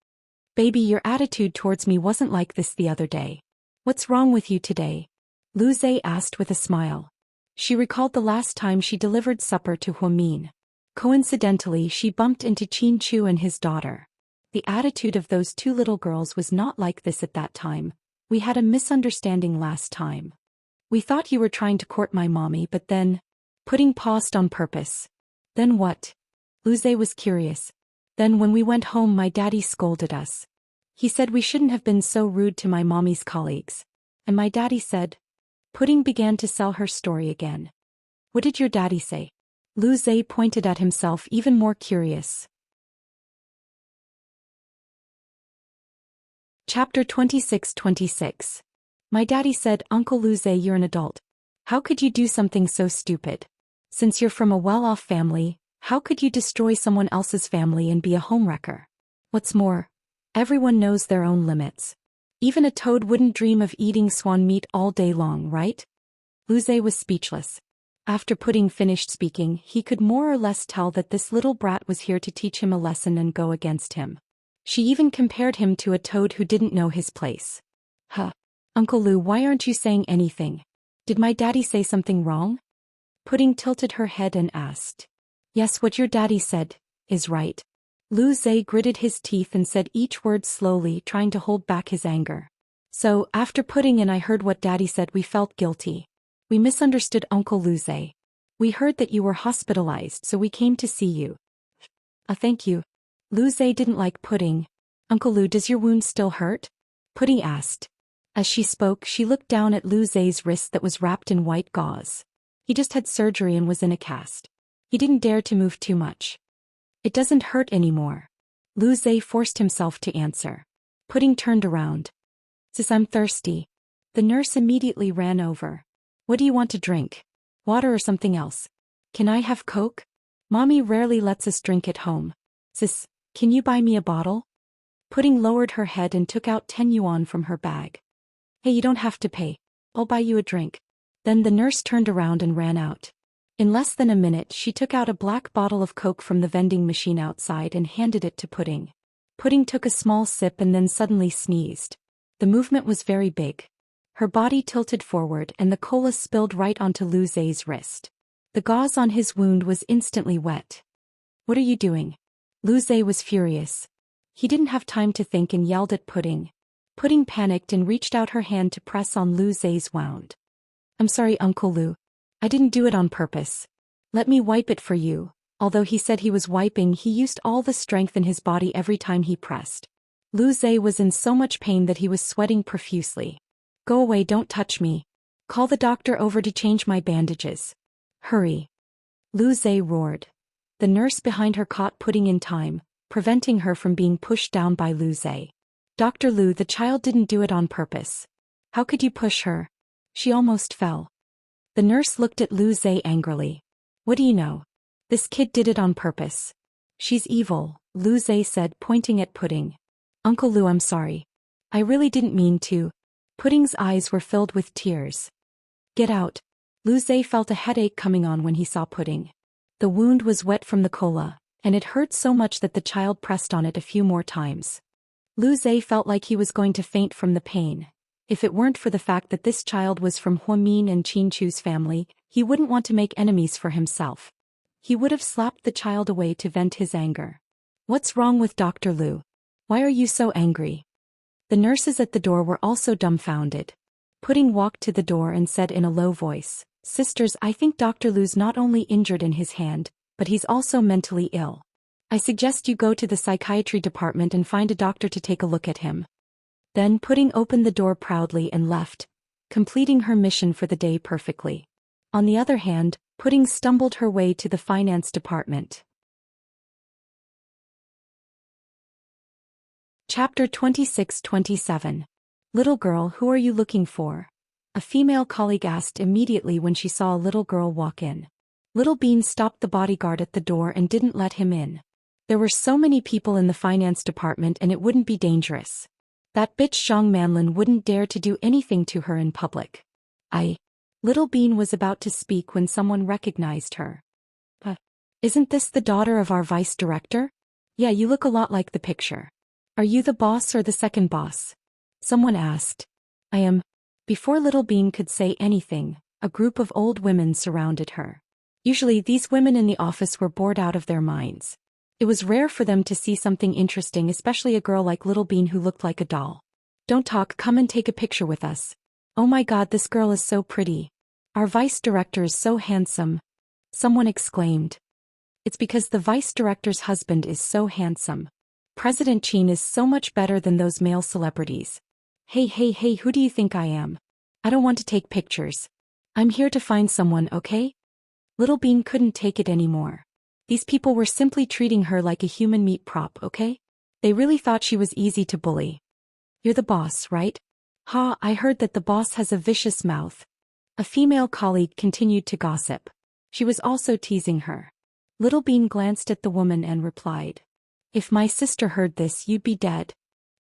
Baby, your attitude towards me wasn't like this the other day. What's wrong with you today? Lu Zhe asked with a smile. She recalled the last time she delivered supper to Huamin. Coincidentally, she bumped into Qin Chu and his daughter. The attitude of those two little girls was not like this at that time. We had a misunderstanding last time. We thought you were trying to court my mommy, but then... Pudding paused on purpose. Then what? Lu Zhe was curious. Then when we went home, my daddy scolded us. He said we shouldn't have been so rude to my mommy's colleagues. And my daddy said... Pudding began to sell her story again. What did your daddy say? Lu Zhe pointed at himself, even more curious. Chapter 26. My daddy said, Uncle Lu Zhe, you're an adult. How could you do something so stupid? Since you're from a well-off family, how could you destroy someone else's family and be a homewrecker? What's more, everyone knows their own limits. Even a toad wouldn't dream of eating swan meat all day long, right? Lu Zhe was speechless. After Pudding finished speaking, he could more or less tell that this little brat was here to teach him a lesson and go against him. She even compared him to a toad who didn't know his place. Huh. Uncle Lu, why aren't you saying anything? Did my daddy say something wrong? Pudding tilted her head and asked. Yes, what your daddy said is right. Lu Zhe gritted his teeth and said each word slowly, trying to hold back his anger. So, after Pudding and I heard what daddy said, we felt guilty. We misunderstood Uncle Lu Zhe. We heard that you were hospitalized, so we came to see you. Thank you. Lu Zhe didn't like Pudding. Uncle Lu, does your wound still hurt? Pudding asked. As she spoke, she looked down at Lu Zhe's wrist that was wrapped in white gauze. He just had surgery and was in a cast. He didn't dare to move too much. It doesn't hurt anymore. Lu Zhe forced himself to answer. Pudding turned around. Sis, I'm thirsty. The nurse immediately ran over. What do you want to drink? Water or something else? Can I have Coke? Mommy rarely lets us drink at home. Sis, can you buy me a bottle? Pudding lowered her head and took out 10 yuan from her bag. Hey, you don't have to pay. I'll buy you a drink. Then the nurse turned around and ran out. In less than a minute, she took out a black bottle of Coke from the vending machine outside and handed it to Pudding. Pudding took a small sip and then suddenly sneezed. The movement was very big. Her body tilted forward and the cola spilled right onto Lu Zhe's wrist. The gauze on his wound was instantly wet. What are you doing? Lu Zhe was furious. He didn't have time to think and yelled at Pudding. Pudding panicked and reached out her hand to press on Lu Zhe's wound. I'm sorry, Uncle Lu. I didn't do it on purpose. Let me wipe it for you. Although he said he was wiping, he used all the strength in his body every time he pressed. Lu Zhe was in so much pain that he was sweating profusely. Go away, don't touch me. Call the doctor over to change my bandages. Hurry. Lu Zhe roared. The nurse behind her caught Pudding in time, preventing her from being pushed down by Lu Zhe. Dr. Lu, the child didn't do it on purpose. How could you push her? She almost fell. The nurse looked at Lu Zhe angrily. What do you know? This kid did it on purpose. She's evil, Lu Zhe said, pointing at Pudding. Uncle Lu, I'm sorry. I really didn't mean to. Pudding's eyes were filled with tears. Get out. Lu Zhe felt a headache coming on when he saw Pudding. The wound was wet from the cola, and it hurt so much that the child pressed on it a few more times. Lu Zhe felt like he was going to faint from the pain. If it weren't for the fact that this child was from Huamin and Qin Chu's family, he wouldn't want to make enemies for himself. He would have slapped the child away to vent his anger. What's wrong with Dr. Lu? Why are you so angry? The nurses at the door were also dumbfounded. Pudding walked to the door and said in a low voice, Sisters, I think Dr. Lu's not only injured in his hand, but he's also mentally ill. I suggest you go to the psychiatry department and find a doctor to take a look at him. Then Pudding opened the door proudly and left, completing her mission for the day perfectly. On the other hand, Pudding stumbled her way to the finance department. Chapter 26-27. Little girl, who are you looking for? A female colleague asked immediately when she saw a little girl walk in. Little Bean stopped the bodyguard at the door and didn't let him in. There were so many people in the finance department and it wouldn't be dangerous. That bitch Zhang Manlin wouldn't dare to do anything to her in public. Little Bean was about to speak when someone recognized her. Isn't this the daughter of our vice director? Yeah, you look a lot like the picture. Are you the boss or the second boss? Someone asked. I am. Before Little Bean could say anything, a group of old women surrounded her. Usually these women in the office were bored out of their minds. It was rare for them to see something interesting, especially a girl like Little Bean who looked like a doll. Don't talk, come and take a picture with us. Oh my god, this girl is so pretty. Our vice director is so handsome. Someone exclaimed. It's because the vice director's husband is so handsome. President Chin is so much better than those male celebrities. Hey, who do you think I am? I don't want to take pictures. I'm here to find someone, okay? Little Bean couldn't take it anymore. These people were simply treating her like a human meat prop, okay? They really thought she was easy to bully. You're the boss, right? Ha, I heard that the boss has a vicious mouth. A female colleague continued to gossip. She was also teasing her. Little Bean glanced at the woman and replied. If my sister heard this, you'd be dead.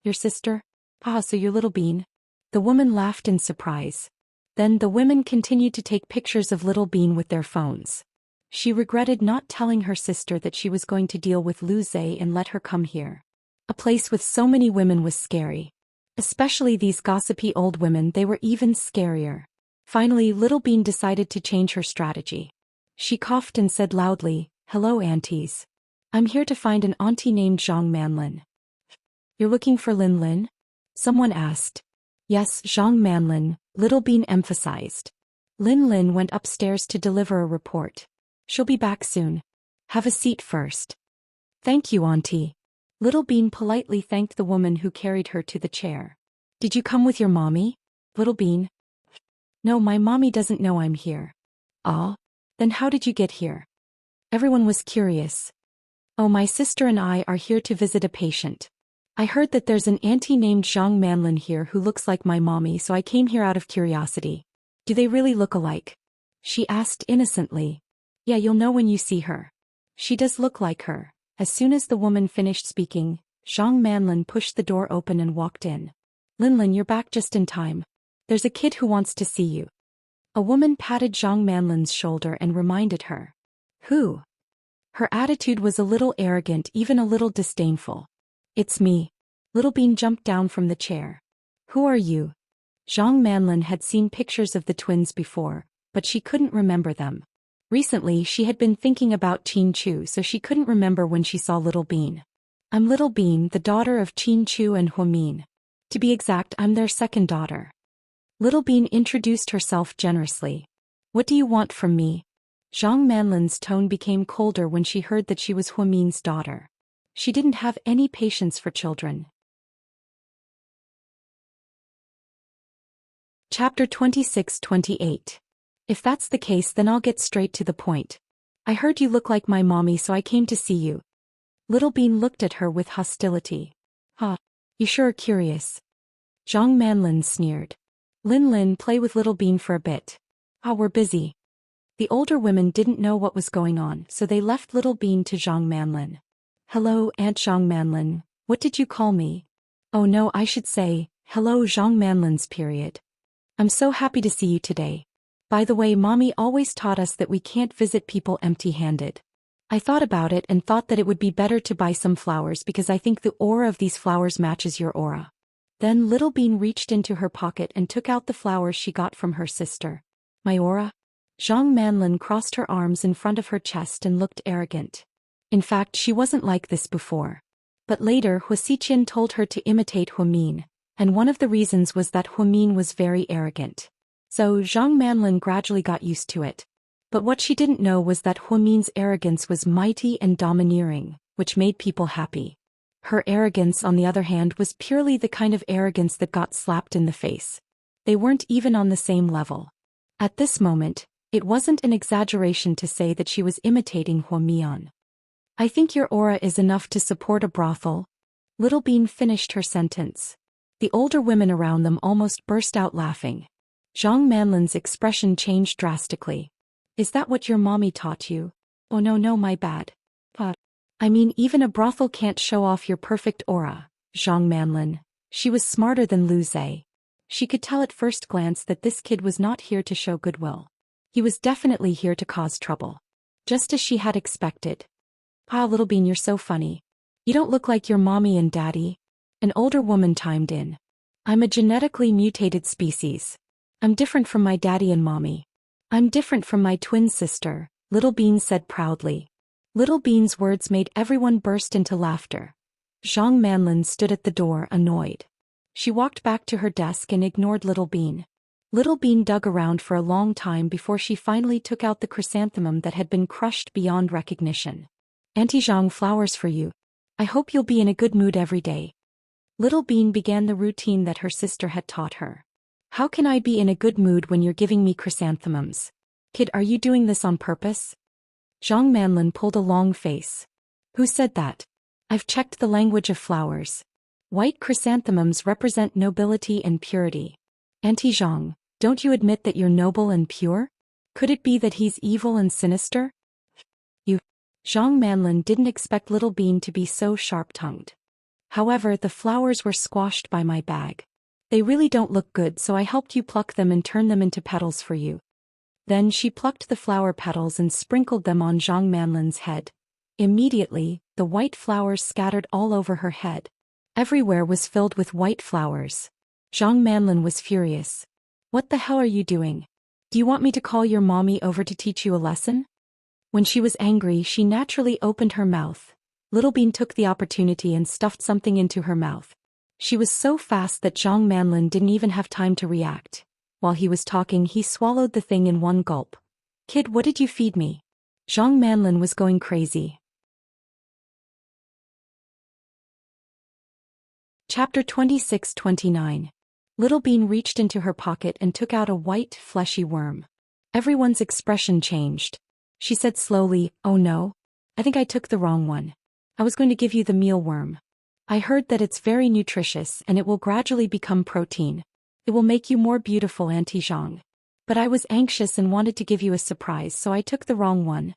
Your sister? Ah, so you're Little Bean? The woman laughed in surprise. Then the women continued to take pictures of Little Bean with their phones. She regretted not telling her sister that she was going to deal with Lu Zhe and let her come here. A place with so many women was scary. Especially these gossipy old women, they were even scarier. Finally, Little Bean decided to change her strategy. She coughed and said loudly, "Hello, aunties. I'm here to find an auntie named Zhang Manlin." You're looking for Lin Lin? Someone asked. Yes, Zhang Manlin, Little Bean emphasized. Lin Lin went upstairs to deliver a report. She'll be back soon. Have a seat first. Thank you, auntie. Little Bean politely thanked the woman who carried her to the chair. Did you come with your mommy? Little Bean. No, my mommy doesn't know I'm here. Ah? Then how did you get here? Everyone was curious. Oh, my sister and I are here to visit a patient. I heard that there's an auntie named Zhang Manlin here who looks like my mommy, so I came here out of curiosity. Do they really look alike? She asked innocently. Yeah, you'll know when you see her. She does look like her. As soon as the woman finished speaking, Zhang Manlin pushed the door open and walked in. Linlin, you're back just in time. There's a kid who wants to see you. A woman patted Zhang Manlin's shoulder and reminded her. Who? Her attitude was a little arrogant, even a little disdainful. It's me. Little Bean jumped down from the chair. Who are you? Zhang Manlin had seen pictures of the twins before, but she couldn't remember them. Recently, she had been thinking about Qin Chu, so she couldn't remember when she saw Little Bean. I'm Little Bean, the daughter of Qin Chu and Huamin. To be exact, I'm their second daughter. Little Bean introduced herself generously. What do you want from me? Zhang Manlin's tone became colder when she heard that she was Huamin's daughter. She didn't have any patience for children. Chapter 26-28. If that's the case, then I'll get straight to the point. I heard you look like my mommy, so I came to see you. Little Bean looked at her with hostility. You sure are curious. Zhang Manlin sneered. Lin, play with Little Bean for a bit. We're busy. The older women didn't know what was going on, so they left Little Bean to Zhang Manlin. Hello, Aunt Zhang Manlin. What did you call me? Oh no, I should say, hello Zhang Manlin's period. I'm so happy to see you today. By the way, Mommy always taught us that we can't visit people empty-handed. I thought about it and thought that it would be better to buy some flowers because I think the aura of these flowers matches your aura. Then Little Bean reached into her pocket and took out the flowers she got from her sister. My aura? Zhang Manlin crossed her arms in front of her chest and looked arrogant. In fact, she wasn't like this before. But later, Hua Xiqian told her to imitate Huamin, and one of the reasons was that Huamin was very arrogant. So Zhang Manlin gradually got used to it. But what she didn't know was that Huamin's arrogance was mighty and domineering, which made people happy. Her arrogance, on the other hand, was purely the kind of arrogance that got slapped in the face. They weren't even on the same level. At this moment, it wasn't an exaggeration to say that she was imitating Huamian. I think your aura is enough to support a brothel. Little Bean finished her sentence. The older women around them almost burst out laughing. Zhang Manlin's expression changed drastically. Is that what your mommy taught you? Oh no, my bad. I mean, even a brothel can't show off your perfect aura, Zhang Manlin. She was smarter than Lu Zhe. She could tell at first glance that this kid was not here to show goodwill. He was definitely here to cause trouble. Just as she had expected. Little Bean, you're so funny. You don't look like your mommy and daddy. An older woman chimed in. I'm a genetically mutated species. I'm different from my daddy and mommy. I'm different from my twin sister, Little Bean said proudly. Little Bean's words made everyone burst into laughter. Zhang Manlin stood at the door, annoyed. She walked back to her desk and ignored Little Bean. Little Bean dug around for a long time before she finally took out the chrysanthemum that had been crushed beyond recognition. Auntie Zhang, flowers for you. I hope you'll be in a good mood every day. Little Bean began the routine that her sister had taught her. How can I be in a good mood when you're giving me chrysanthemums? Kid, are you doing this on purpose? Zhang Manlin pulled a long face. Who said that? I've checked the language of flowers. White chrysanthemums represent nobility and purity. Auntie Zhang, don't you admit that you're noble and pure? Could it be that he's evil and sinister? Zhang Manlin didn't expect Little Bean to be so sharp-tongued. However, the flowers were squashed by my bag. They really don't look good, so I helped you pluck them and turn them into petals for you. Then she plucked the flower petals and sprinkled them on Zhang Manlin's head. Immediately, the white flowers scattered all over her head. Everywhere was filled with white flowers. Zhang Manlin was furious. What the hell are you doing? Do you want me to call your mommy over to teach you a lesson? When she was angry, she naturally opened her mouth. Little Bean took the opportunity and stuffed something into her mouth. She was so fast that Zhang Manlin didn't even have time to react. While he was talking, he swallowed the thing in one gulp. Kid, what did you feed me? Zhang Manlin was going crazy. Chapter 26-29. Little Bean reached into her pocket and took out a white, fleshy worm. Everyone's expression changed. She said slowly, oh no. I think I took the wrong one. I was going to give you the mealworm. I heard that it's very nutritious and it will gradually become protein. It will make you more beautiful, Auntie Zhang. But I was anxious and wanted to give you a surprise, so I took the wrong one.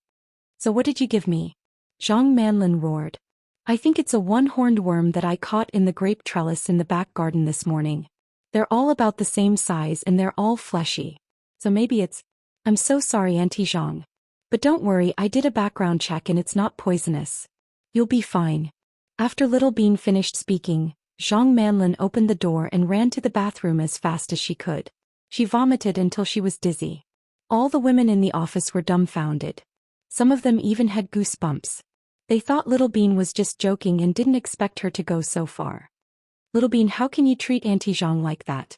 So what did you give me? Zhang Manlin roared. I think it's a one-horned worm that I caught in the grape trellis in the back garden this morning. They're all about the same size and they're all fleshy. So maybe it's... I'm so sorry, Auntie Zhang. But don't worry, I did a background check and it's not poisonous. You'll be fine. After Little Bean finished speaking, Zhang Manlin opened the door and ran to the bathroom as fast as she could. She vomited until she was dizzy. All the women in the office were dumbfounded. Some of them even had goosebumps. They thought Little Bean was just joking and didn't expect her to go so far. Little Bean, how can you treat Auntie Zhang like that?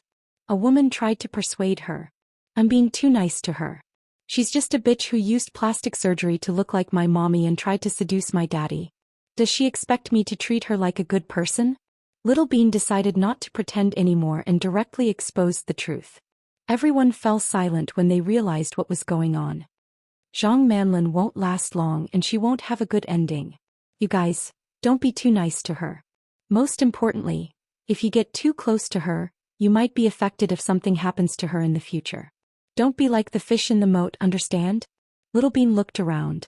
A woman tried to persuade her. I'm being too nice to her. She's just a bitch who used plastic surgery to look like my mommy and tried to seduce my daddy. Does she expect me to treat her like a good person? Little Bean decided not to pretend anymore and directly exposed the truth. Everyone fell silent when they realized what was going on. Zhang Manlin won't last long and she won't have a good ending. You guys, don't be too nice to her. Most importantly, if you get too close to her, you might be affected if something happens to her in the future. Don't be like the fish in the moat, understand? Little Bean looked around.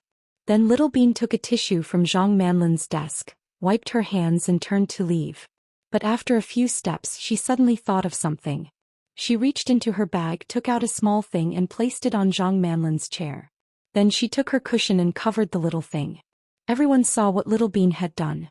Then Little Bean took a tissue from Zhang Manlin's desk, wiped her hands and turned to leave. But after a few steps she suddenly thought of something. She reached into her bag, took out a small thing and placed it on Zhang Manlin's chair. Then she took her cushion and covered the little thing. Everyone saw what Little Bean had done.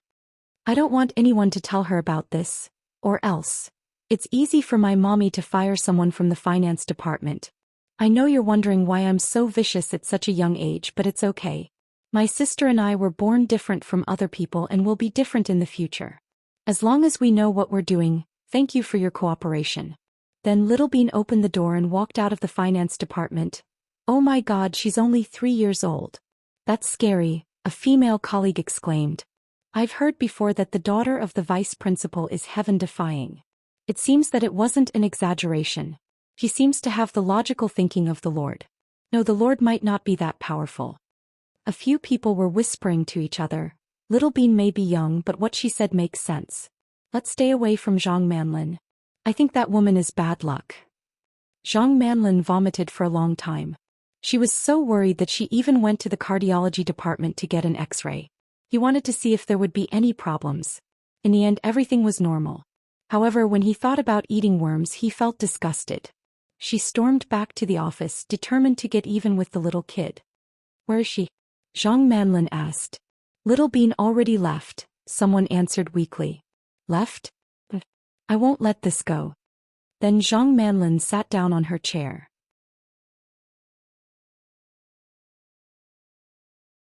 I don't want anyone to tell her about this, or else. It's easy for my mommy to fire someone from the finance department. I know you're wondering why I'm so vicious at such a young age, but it's okay. My sister and I were born different from other people and will be different in the future. As long as we know what we're doing, thank you for your cooperation. Then Little Bean opened the door and walked out of the finance department. Oh my God, she's only 3 years old. That's scary, a female colleague exclaimed. I've heard before that the daughter of the vice principal is heaven-defying. It seems that it wasn't an exaggeration. She seems to have the logical thinking of the Lord. No, the Lord might not be that powerful. A few people were whispering to each other. Little Bean may be young, but what she said makes sense. Let's stay away from Zhang Manlin. I think that woman is bad luck. Zhang Manlin vomited for a long time. She was so worried that she even went to the cardiology department to get an X-ray. He wanted to see if there would be any problems. In the end, everything was normal. However, when he thought about eating worms, he felt disgusted. She stormed back to the office, determined to get even with the little kid. Where is she? Zhang Manlin asked. Little Bean already left, someone answered weakly. Left? I won't let this go. Then Zhang Manlin sat down on her chair.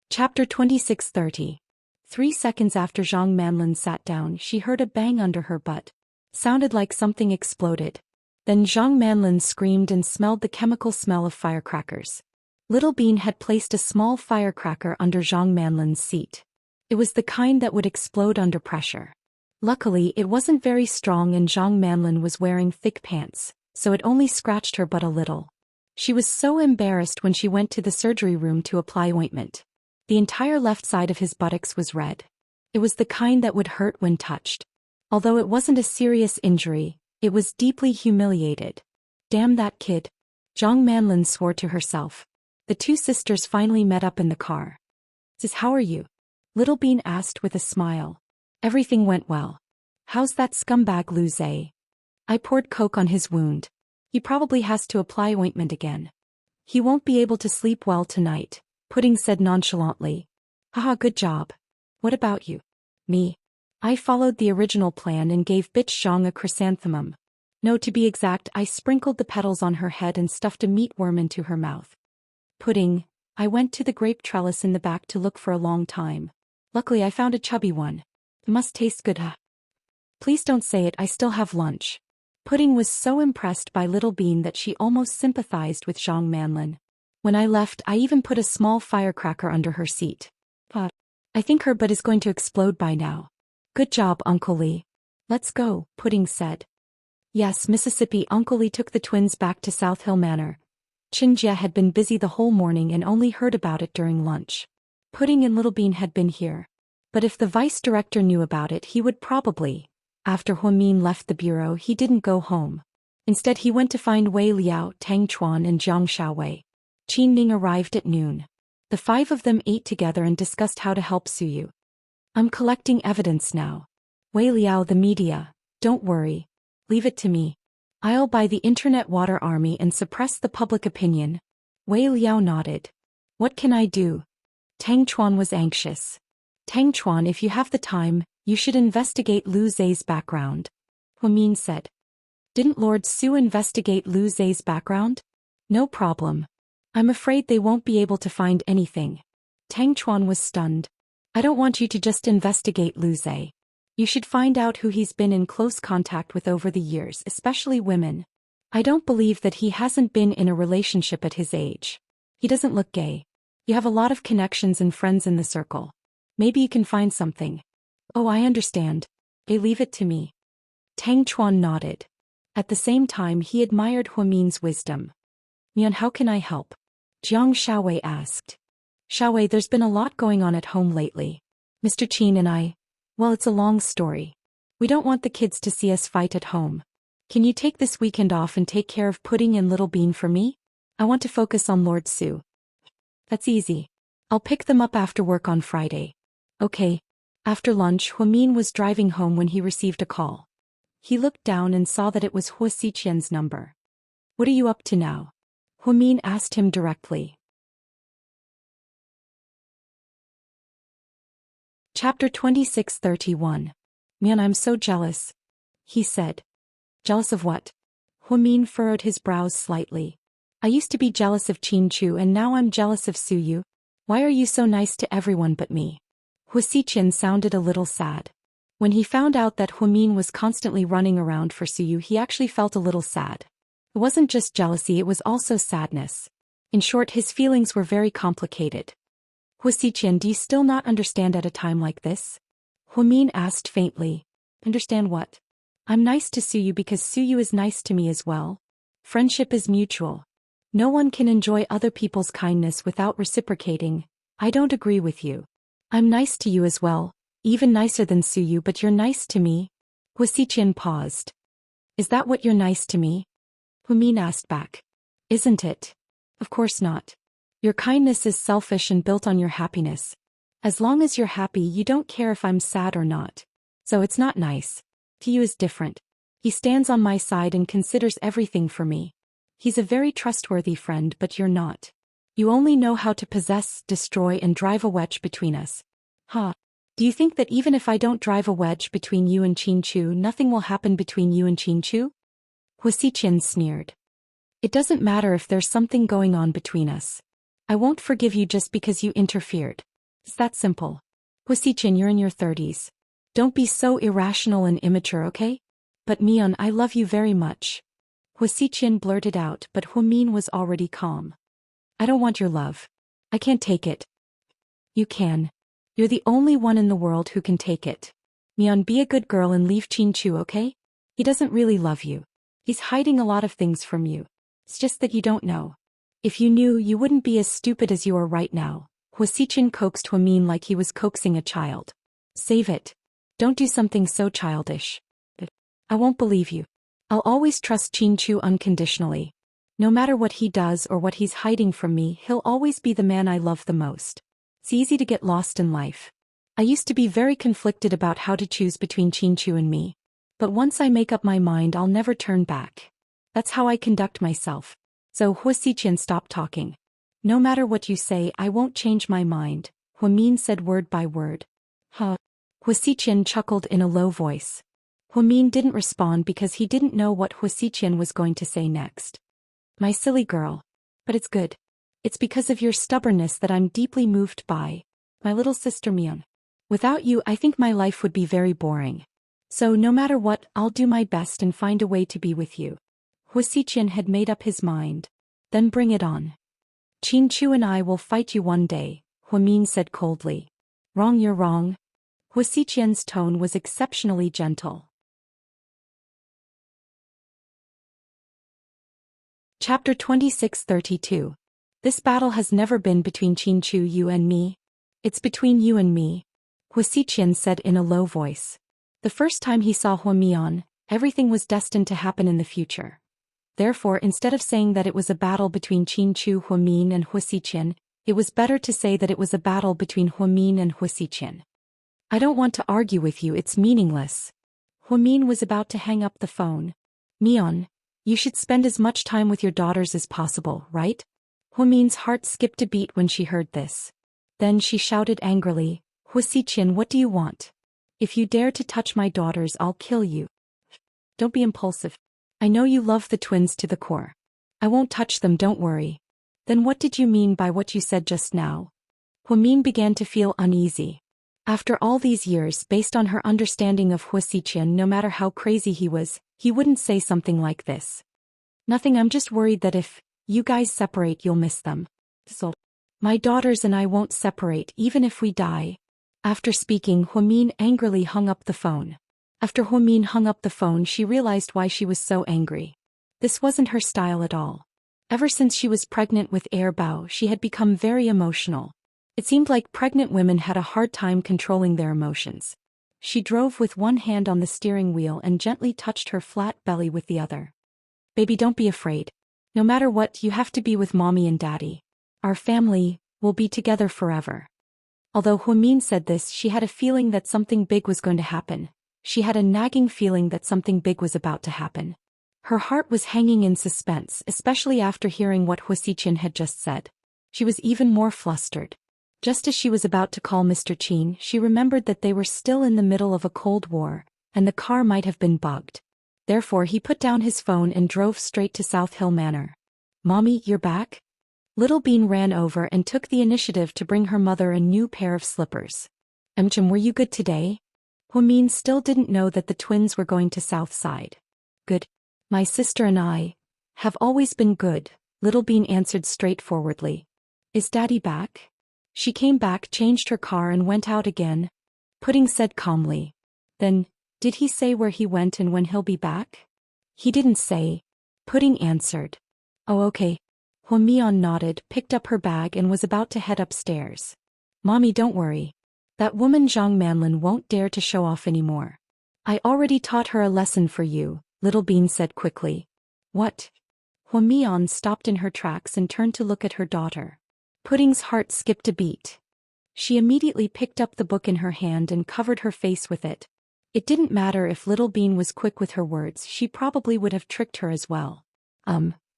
Chapter 26:30. 3 seconds after Zhang Manlin sat down, she heard a bang under her butt. Sounded like something exploded. Then Zhang Manlin screamed and smelled the chemical smell of firecrackers. Little Bean had placed a small firecracker under Zhang Manlin's seat. It was the kind that would explode under pressure. Luckily, it wasn't very strong and Zhang Manlin was wearing thick pants, so it only scratched her butt a little. She was so embarrassed when she went to the surgery room to apply ointment. The entire left side of his buttocks was red. It was the kind that would hurt when touched. Although it wasn't a serious injury, it was deeply humiliated. Damn that kid. Zhang Manlin swore to herself. The two sisters finally met up in the car. Sis, how are you? Little Bean asked with a smile. Everything went well. How's that scumbag Lu Zhe? I poured coke on his wound. He probably has to apply ointment again. He won't be able to sleep well tonight, Pudding said nonchalantly. Haha, good job. What about you? Me? I followed the original plan and gave bitch Zhang a chrysanthemum. No, to be exact, I sprinkled the petals on her head and stuffed a meatworm into her mouth. Pudding, I went to the grape trellis in the back to look for a long time. Luckily I found a chubby one. It must taste good, huh? Please don't say it, I still have lunch. Pudding was so impressed by Little Bean that she almost sympathized with Zhang Manlin. When I left, I even put a small firecracker under her seat. I think her butt is going to explode by now. Good job, Uncle Lee. Let's go, Pudding said. Yes, Mississippi. Uncle Lee took the twins back to South Hill Manor. Chinjia had been busy the whole morning and only heard about it during lunch. Pudding and Little Bean had been here. But if the vice director knew about it, he would probably. After Huamin left the bureau, he didn't go home. Instead, he went to find Wei Liao, Tang Chuan and Jiang Shaowei. Qin Ning arrived at noon. The 5 of them ate together and discussed how to help Suyu. I'm collecting evidence now. Wei Liao, the media. Don't worry. Leave it to me. I'll buy the internet water army and suppress the public opinion. Wei Liao nodded. What can I do? Tang Chuan was anxious. Tang Chuan, if you have the time, you should investigate Lu Zhe's background. Huamin said. Didn't Lord Su investigate Lu Zhe's background? No problem. I'm afraid they won't be able to find anything. Tang Chuan was stunned. I don't want you to just investigate Lu Zhe. You should find out who he's been in close contact with over the years, especially women. I don't believe that he hasn't been in a relationship at his age. He doesn't look gay. You have a lot of connections and friends in the circle. Maybe you can find something. Oh, I understand. Leave it to me. Tang Chuan nodded. At the same time, he admired Huamin's wisdom. Mian, how can I help? Jiang Shaowei asked. Shaowei, there's been a lot going on at home lately. Mr. Qin and I, well, it's a long story. We don't want the kids to see us fight at home. Can you take this weekend off and take care of Pudding and Little Bean for me? I want to focus on Lord Su. That's easy. I'll pick them up after work on Friday. Okay. After lunch, Huamin was driving home when he received a call. He looked down and saw that it was Hua Xiqian's number. What are you up to now? Huamin asked him directly. Chapter 26:31. Man, I'm so jealous. He said. Jealous of what? Huamin furrowed his brows slightly. I used to be jealous of Qin Chu and now I'm jealous of Suyu. Why are you so nice to everyone but me? Hua Xiqian sounded a little sad. When he found out that Huamin was constantly running around for Suyu, he actually felt a little sad. It wasn't just jealousy, it was also sadness. In short, his feelings were very complicated. Hua Xiqian, do you still not understand at a time like this? Huamin asked faintly. Understand what? I'm nice to Suyu because Suyu is nice to me as well. Friendship is mutual. No one can enjoy other people's kindness without reciprocating. I don't agree with you. I'm nice to you as well, even nicer than Suyu, but you're nice to me. Huasiqian paused. Is that what you're nice to me? Humin asked back. Isn't it? Of course not. Your kindness is selfish and built on your happiness. As long as you're happy, you don't care if I'm sad or not. So it's not nice. Tiu is different. He stands on my side and considers everything for me. He's a very trustworthy friend, but you're not. You only know how to possess, destroy, and drive a wedge between us. Huh. Do you think that even if I don't drive a wedge between you and Qinchu, nothing will happen between you and Qinchu? Huasiqian sneered. It doesn't matter if there's something going on between us. I won't forgive you just because you interfered. It's that simple. Huasiqian, you're in your 30s. Don't be so irrational and immature, okay? But Mion, I love you very much. Huasiqian blurted out, but Humin was already calm. I don't want your love. I can't take it. You can. You're the only one in the world who can take it. Mion, be a good girl and leave Qinchu, okay? He doesn't really love you. He's hiding a lot of things from you. It's just that you don't know. If you knew, you wouldn't be as stupid as you are right now. Huasiqian coaxed Humin like he was coaxing a child. Save it. Don't do something so childish. I won't believe you. I'll always trust Qinchu unconditionally. No matter what he does or what he's hiding from me, he'll always be the man I love the most. It's easy to get lost in life. I used to be very conflicted about how to choose between Qinchu and me. But once I make up my mind, I'll never turn back. That's how I conduct myself. So Huasiqian stopped talking. No matter what you say, I won't change my mind, Humin said word by word. Huh. Huasiqian chuckled in a low voice. Humin didn't respond because he didn't know what Huasiqian was going to say next. My silly girl. But it's good. It's because of your stubbornness that I'm deeply moved by. My little sister Mion. Without you, I think my life would be very boring. So no matter what, I'll do my best and find a way to be with you. Huasiqian had made up his mind. Then bring it on. Qinchu and I will fight you one day, Humin said coldly. Wrong, you're wrong. Huasiqian's tone was exceptionally gentle. Chapter 26:32. This battle has never been between Qinchu, you and me. It's between you and me, Huasiqian said in a low voice. The first time he saw Huamian, everything was destined to happen in the future. Therefore, instead of saying that it was a battle between Qinchu, Huamin, and Huasiqian, it was better to say that it was a battle between Huamin and Huasiqian. I don't want to argue with you, it's meaningless. Huamin was about to hang up the phone. Mion, you should spend as much time with your daughters as possible, right? Huamin's heart skipped a beat when she heard this. Then she shouted angrily, Huasiqian, what do you want? If you dare to touch my daughters, I'll kill you. Don't be impulsive. I know you love the twins to the core. I won't touch them, don't worry. Then what did you mean by what you said just now? Huamin began to feel uneasy. After all these years, based on her understanding of Huasiqian, no matter how crazy he was, he wouldn't say something like this. Nothing, I'm just worried that if you guys separate, you'll miss them. So, my daughters and I won't separate even if we die. After speaking, Huamin angrily hung up the phone. After Huamin hung up the phone, she realized why she was so angry. This wasn't her style at all. Ever since she was pregnant with Air Bao, she had become very emotional. It seemed like pregnant women had a hard time controlling their emotions. She drove with one hand on the steering wheel and gently touched her flat belly with the other. Baby, don't be afraid. No matter what, you have to be with mommy and daddy. Our family will be together forever. Although Huamin said this, she had a feeling that something big was going to happen. She had a nagging feeling that something big was about to happen. Her heart was hanging in suspense, especially after hearing what Huasiqian had just said. She was even more flustered. Just as she was about to call Mr. Qin, she remembered that they were still in the middle of a cold war, and the car might have been bugged. Therefore, he put down his phone and drove straight to South Hill Manor. Mommy, you're back? Little Bean ran over and took the initiative to bring her mother a new pair of slippers. Were you good today? Huamin still didn't know that the twins were going to South Side. Good. My sister and I have always been good, Little Bean answered straightforwardly. Is Daddy back? She came back, changed her car and went out again. Pudding said calmly. Then, did he say where he went and when he'll be back? He didn't say. Pudding answered. Oh, okay. Huamian nodded, picked up her bag and was about to head upstairs. Mommy, don't worry. That woman Zhang Manlin won't dare to show off anymore. I already taught her a lesson for you, Little Bean said quickly. What? Huamian stopped in her tracks and turned to look at her daughter. Pudding's heart skipped a beat. She immediately picked up the book in her hand and covered her face with it. It didn't matter if Little Bean was quick with her words, she probably would have tricked her as well.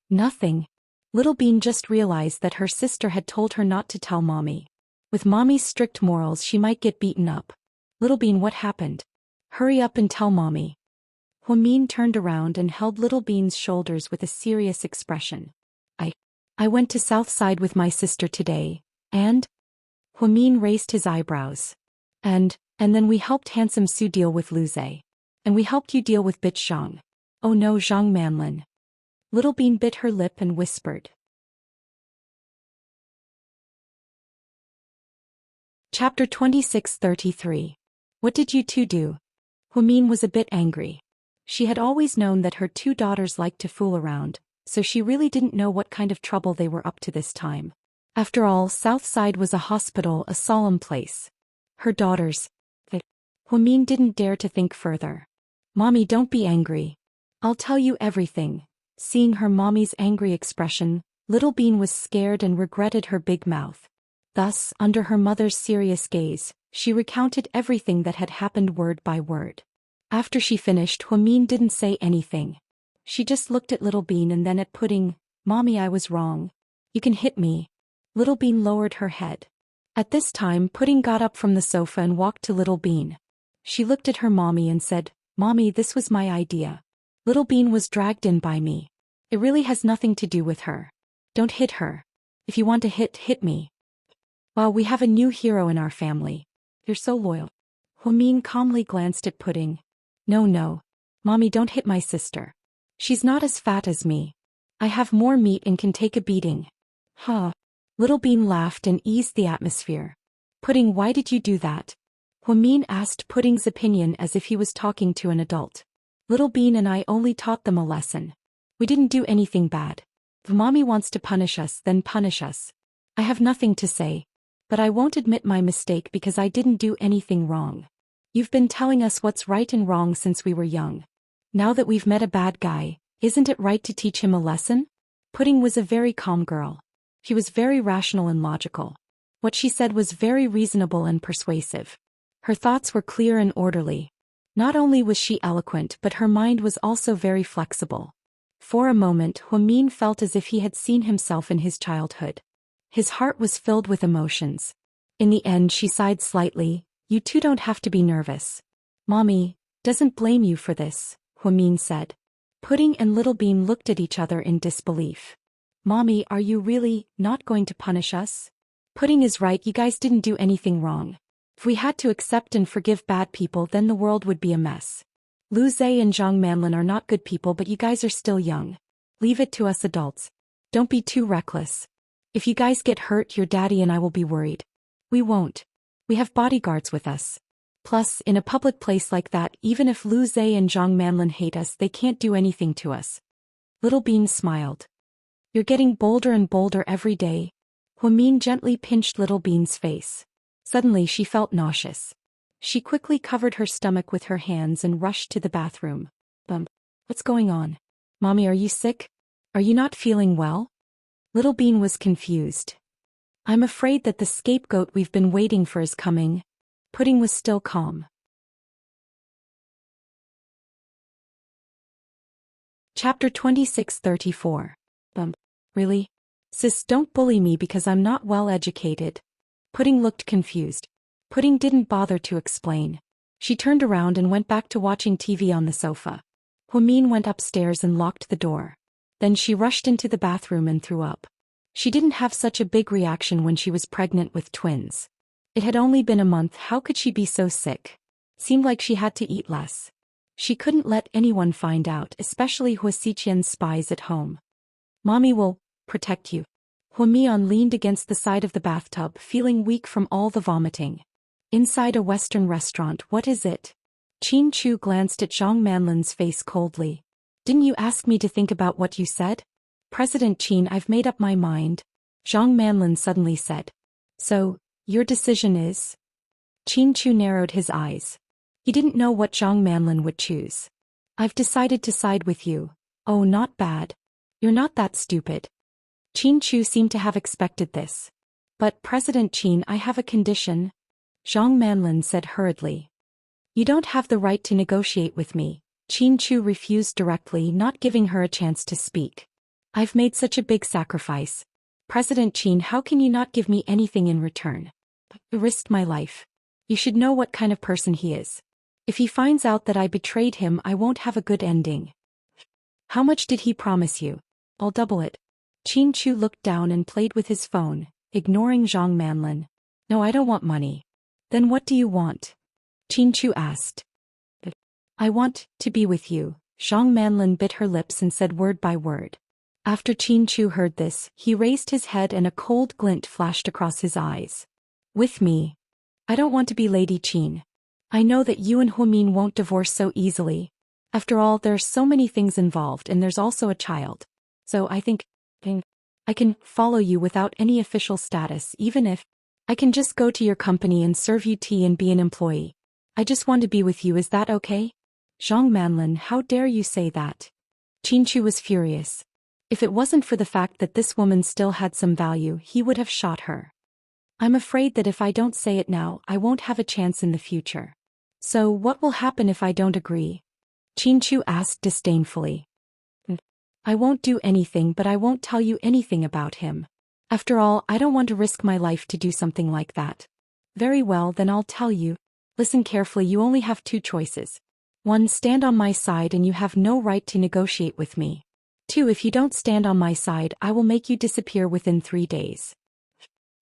Nothing. Little Bean just realized that her sister had told her not to tell Mommy. With Mommy's strict morals, she might get beaten up. Little Bean, what happened? Hurry up and tell Mommy. Huamin turned around and held Little Bean's shoulders with a serious expression. I went to Southside with my sister today, and? Huamin raised his eyebrows. And then we helped Handsome Su deal with Luze. And we helped you deal with Bitch Zhang. Oh no, Zhang Manlin. Little Bean bit her lip and whispered. Chapter 26:33. What did you two do? Huamin was a bit angry. She had always known that her two daughters liked to fool around, so she really didn't know what kind of trouble they were up to this time. After all, Southside was a hospital, a solemn place. Her daughters. Huamin didn't dare to think further. Mommy, don't be angry. I'll tell you everything. Seeing her mommy's angry expression, Little Bean was scared and regretted her big mouth. Thus, under her mother's serious gaze, she recounted everything that had happened word by word. After she finished, Huamin didn't say anything. She just looked at Little Bean and then at Pudding. Mommy, I was wrong. You can hit me. Little Bean lowered her head. At this time, Pudding got up from the sofa and walked to Little Bean. She looked at her mommy and said, Mommy, this was my idea. Little Bean was dragged in by me. It really has nothing to do with her. Don't hit her. If you want to hit me. Wow, we have a new hero in our family. You're so loyal. Huamin calmly glanced at Pudding. No. Mommy, don't hit my sister. She's not as fat as me. I have more meat and can take a beating. Huh. Little Bean laughed and eased the atmosphere. Pudding, why did you do that? Huamin asked Pudding's opinion as if he was talking to an adult. Little Bean and I only taught them a lesson. We didn't do anything bad. If Mommy wants to punish us, then punish us. I have nothing to say. But I won't admit my mistake because I didn't do anything wrong. You've been telling us what's right and wrong since we were young. Now that we've met a bad guy, isn't it right to teach him a lesson? Pudding was a very calm girl. She was very rational and logical. What she said was very reasonable and persuasive. Her thoughts were clear and orderly. Not only was she eloquent, but her mind was also very flexible. For a moment, Huamin felt as if he had seen himself in his childhood. His heart was filled with emotions. In the end, she sighed slightly. You two don't have to be nervous. Mommy doesn't blame you for this, Huamin said. Pudding and Little Bean looked at each other in disbelief. Mommy, are you really not going to punish us? Pudding is right, you guys didn't do anything wrong. If we had to accept and forgive bad people, then the world would be a mess. Luze and Zhang Manlin are not good people, but you guys are still young. Leave it to us adults. Don't be too reckless. If you guys get hurt, your daddy and I will be worried. We won't. We have bodyguards with us. Plus, in a public place like that, even if Luze and Zhang Manlin hate us, they can't do anything to us. Little Bean smiled. You're getting bolder and bolder every day. Huamin gently pinched Little Bean's face. Suddenly she felt nauseous. She quickly covered her stomach with her hands and rushed to the bathroom. What's going on? Mommy, are you sick? Are you not feeling well? Little Bean was confused. I'm afraid that the scapegoat we've been waiting for is coming. Pudding was still calm. Chapter 26:34. Really? Sis, don't bully me because I'm not well educated. Pudding looked confused. Pudding didn't bother to explain. She turned around and went back to watching TV on the sofa. Huamin went upstairs and locked the door. Then she rushed into the bathroom and threw up. She didn't have such a big reaction when she was pregnant with twins. It had only been a month, how could she be so sick? Seemed like she had to eat less. She couldn't let anyone find out, especially Huasiqian's spies at home. Mommy will protect you. Huamian leaned against the side of the bathtub, feeling weak from all the vomiting. Inside a Western restaurant, what is it? Qin Chu glanced at Zhang Manlin's face coldly. Didn't you ask me to think about what you said? President Qin, I've made up my mind. Zhang Manlin suddenly said. So, your decision is? Qin Chu narrowed his eyes. He didn't know what Zhang Manlin would choose. I've decided to side with you. Oh, not bad. You're not that stupid. Qin Chu seemed to have expected this. But President Qin, I have a condition, Zhang Manlin said hurriedly. You don't have the right to negotiate with me. Qin Chu refused directly, not giving her a chance to speak. I've made such a big sacrifice. President Qin, how can you not give me anything in return? I risked my life. You should know what kind of person he is. If he finds out that I betrayed him, I won't have a good ending. How much did he promise you? I'll double it. Qin Chu looked down and played with his phone, ignoring Zhang Manlin. No, I don't want money. Then what do you want? Qin Chu asked. I want to be with you. Zhang Manlin bit her lips and said word by word. After Qin Chu heard this, he raised his head and a cold glint flashed across his eyes. With me? I don't want to be Lady Qin. I know that you and Huimin won't divorce so easily. After all, there's so many things involved and there's also a child. So I think I can follow you without any official status, even if I can just go to your company and serve you tea and be an employee. I just want to be with you, is that okay? Zhang Manlin, how dare you say that? Qin Chu was furious. If it wasn't for the fact that this woman still had some value, he would have shot her. I'm afraid that if I don't say it now, I won't have a chance in the future. So what will happen if I don't agree? Qin Chu asked disdainfully. I won't do anything, but I won't tell you anything about him. After all, I don't want to risk my life to do something like that. Very well, then I'll tell you. Listen carefully, you only have two choices. 1. Stand on my side and you have no right to negotiate with me. 2. If you don't stand on my side, I will make you disappear within 3 days.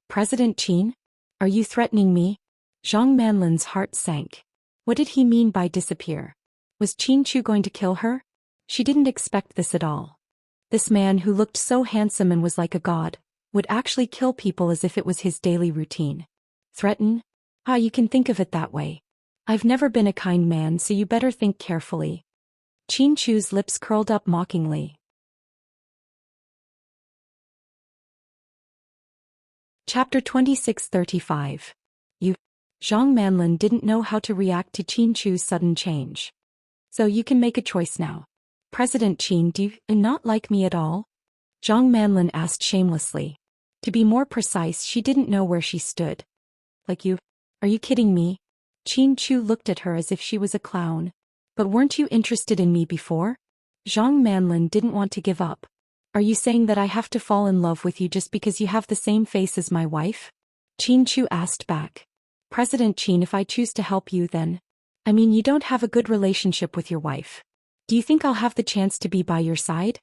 President Qin? Are you threatening me? Zhang Manlin's heart sank. What did he mean by disappear? Was Qin Chu going to kill her? She didn't expect this at all. This man who looked so handsome and was like a god, would actually kill people as if it was his daily routine. Threaten? Ah, you can think of it that way. I've never been a kind man, so you better think carefully. Qin Chu's lips curled up mockingly. Chapter 2635. Zhang Manlin didn't know how to react to Qin Chu's sudden change. So you can make a choice now. President Qin, do you not like me at all? Zhang Manlin asked shamelessly. To be more precise, she didn't know where she stood. Like you? Are you kidding me? Qin Chu looked at her as if she was a clown. But weren't you interested in me before? Zhang Manlin didn't want to give up. Are you saying that I have to fall in love with you just because you have the same face as my wife? Qin Chu asked back. President Qin, if I choose to help you, then I mean, you don't have a good relationship with your wife. Do you think I'll have the chance to be by your side?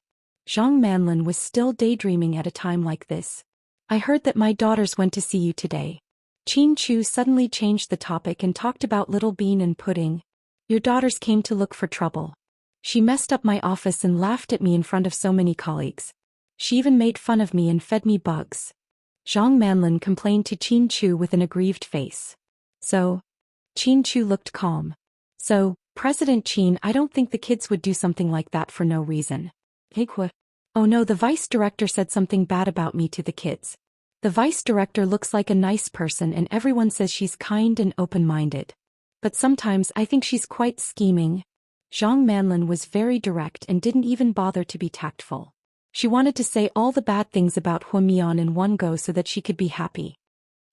Zhang Manlin was still daydreaming at a time like this. I heard that my daughters went to see you today. Qin Chu suddenly changed the topic and talked about Little Bean and Pudding. Your daughters came to look for trouble. She messed up my office and laughed at me in front of so many colleagues. She even made fun of me and fed me bugs. Zhang Manlin complained to Qin Chu with an aggrieved face. So? Qin Chu looked calm. So, President Qin, I don't think the kids would do something like that for no reason. Oh no, the vice director said something bad about me to the kids. The vice director looks like a nice person and everyone says she's kind and open-minded. But sometimes I think she's quite scheming. Zhang Manlin was very direct and didn't even bother to be tactful. She wanted to say all the bad things about Huimian in one go so that she could be happy.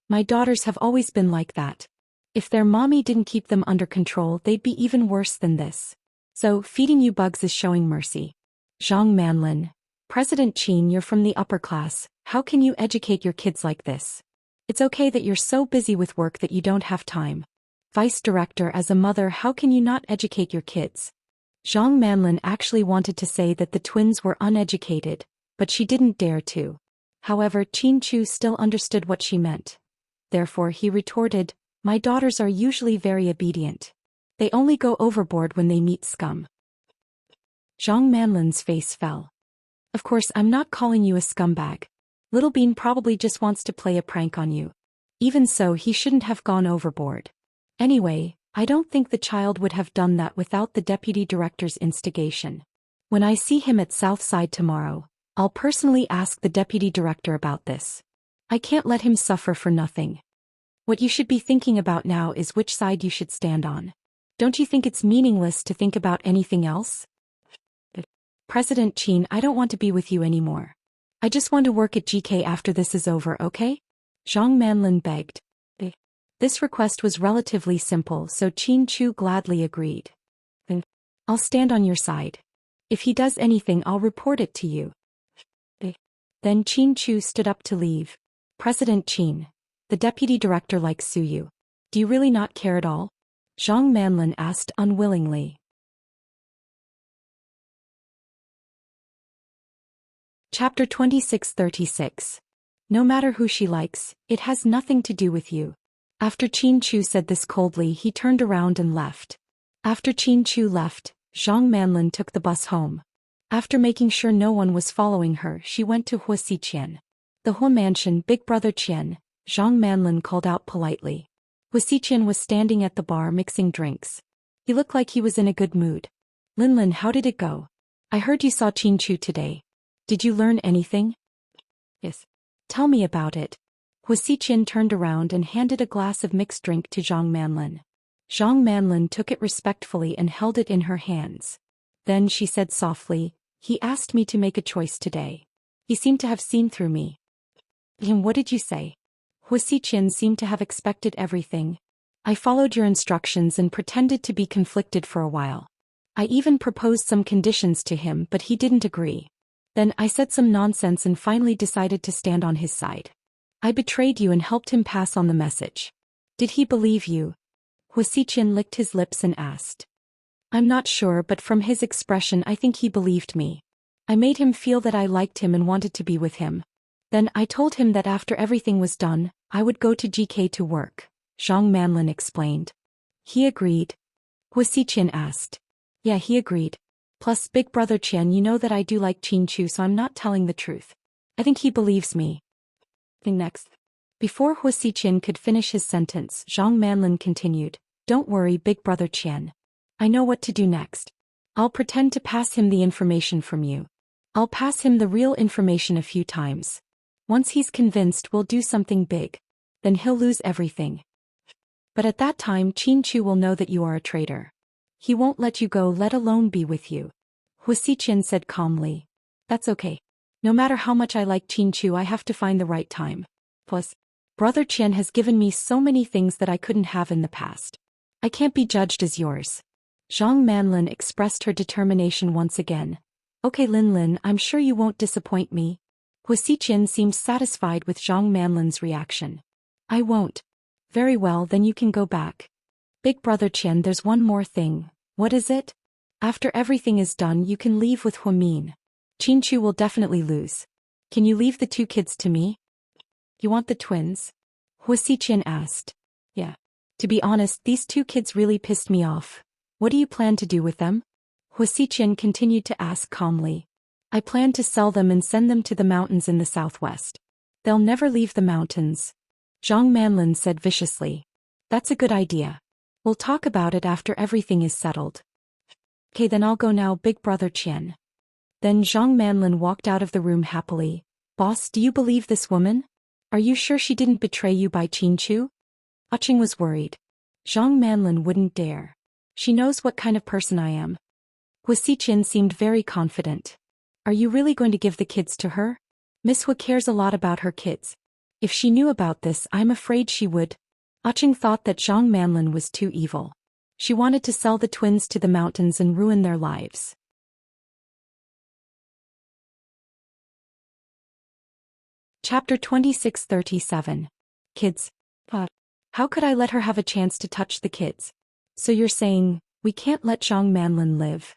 My daughters have always been like that. If their mommy didn't keep them under control, they'd be even worse than this. So, feeding you bugs is showing mercy. Zhang Manlin. President Qin, you're from the upper class. How can you educate your kids like this? It's okay that you're so busy with work that you don't have time. Vice Director, as a mother, how can you not educate your kids? Zhang Manlin actually wanted to say that the twins were uneducated, but she didn't dare to. However, Qin Chu still understood what she meant. Therefore, he retorted, my daughters are usually very obedient. They only go overboard when they meet scum. Zhang Manlin's face fell. Of course, I'm not calling you a scumbag. Little Bean probably just wants to play a prank on you. Even so, he shouldn't have gone overboard. Anyway, I don't think the child would have done that without the deputy director's instigation. When I see him at Southside tomorrow, I'll personally ask the deputy director about this. I can't let him suffer for nothing. What you should be thinking about now is which side you should stand on. Don't you think it's meaningless to think about anything else? President Qin, I don't want to be with you anymore. I just want to work at GK after this is over, okay? Zhang Manlin begged. This request was relatively simple, so Qin Chu gladly agreed. I'll stand on your side. If he does anything, I'll report it to you. Then Qin Chu stood up to leave. President Qin, the deputy director likes Suyu. Do you really not care at all? Zhang Manlin asked unwillingly. Chapter 2636. No matter who she likes, it has nothing to do with you. After Qin Chu said this coldly, he turned around and left. After Qin Chu left, Zhang Manlin took the bus home. After making sure no one was following her, she went to Hua Xiqian. The Hua mansion, Big Brother Qian, Zhang Manlin called out politely. Hua Xiqian was standing at the bar mixing drinks. He looked like he was in a good mood. Linlin, how did it go? I heard you saw Qin Chu today. Did you learn anything? Yes. Tell me about it. Hua Xiqian turned around and handed a glass of mixed drink to Zhang Manlin. Zhang Manlin took it respectfully and held it in her hands. Then she said softly, he asked me to make a choice today. He seemed to have seen through me. And what did you say? Hua Xiqian seemed to have expected everything. I followed your instructions and pretended to be conflicted for a while. I even proposed some conditions to him, but he didn't agree. Then I said some nonsense and finally decided to stand on his side. I betrayed you and helped him pass on the message. Did he believe you? Hua Xiqian licked his lips and asked. I'm not sure, but from his expression I think he believed me. I made him feel that I liked him and wanted to be with him. Then I told him that after everything was done, I would go to GK to work, Zhang Manlin explained. He agreed. Hua Xiqian asked. Yeah, he agreed. Plus, Big Brother Qian, you know that I do like Qin Chu, so I'm not telling the truth. I think he believes me. Next. Before Hua Xiqian could finish his sentence, Zhang Manlin continued. Don't worry, Big Brother Qian. I know what to do next. I'll pretend to pass him the information from you. I'll pass him the real information a few times. Once he's convinced, we'll do something big. Then he'll lose everything. But at that time, Qin Chu will know that you are a traitor. He won't let you go, let alone be with you. Hua Xiqian said calmly. That's okay. No matter how much I like Qin Chu, I have to find the right time. Plus, Brother Qian has given me so many things that I couldn't have in the past. I can't be judged as yours. Zhang Manlin expressed her determination once again. Okay Linlin, I'm sure you won't disappoint me. Hua Xiqian seemed satisfied with Zhang Manlin's reaction. I won't. Very well, then you can go back. Big Brother Qian, there's one more thing. What is it? After everything is done, you can leave with Hua Min. Qin Chu will definitely lose. Can you leave the two kids to me? You want the twins? Hua Xiqian asked. Yeah. To be honest, these two kids really pissed me off. What do you plan to do with them? Hua Xiqian continued to ask calmly. I plan to sell them and send them to the mountains in the southwest. They'll never leave the mountains. Zhang Manlin said viciously. That's a good idea. We'll talk about it after everything is settled. Okay, then I'll go now, Big Brother Qian. Then Zhang Manlin walked out of the room happily. Boss, do you believe this woman? Are you sure she didn't betray you by Qin Chu? Aching was worried. Zhang Manlin wouldn't dare. She knows what kind of person I am. Hua Xiqian seemed very confident. Are you really going to give the kids to her? Miss Hua cares a lot about her kids. If she knew about this, I'm afraid she would. Aching thought that Zhang Manlin was too evil. She wanted to sell the twins to the mountains and ruin their lives. Chapter 2637. Kids. How could I let her have a chance to touch the kids? So you're saying, we can't let Zhang Manlin live?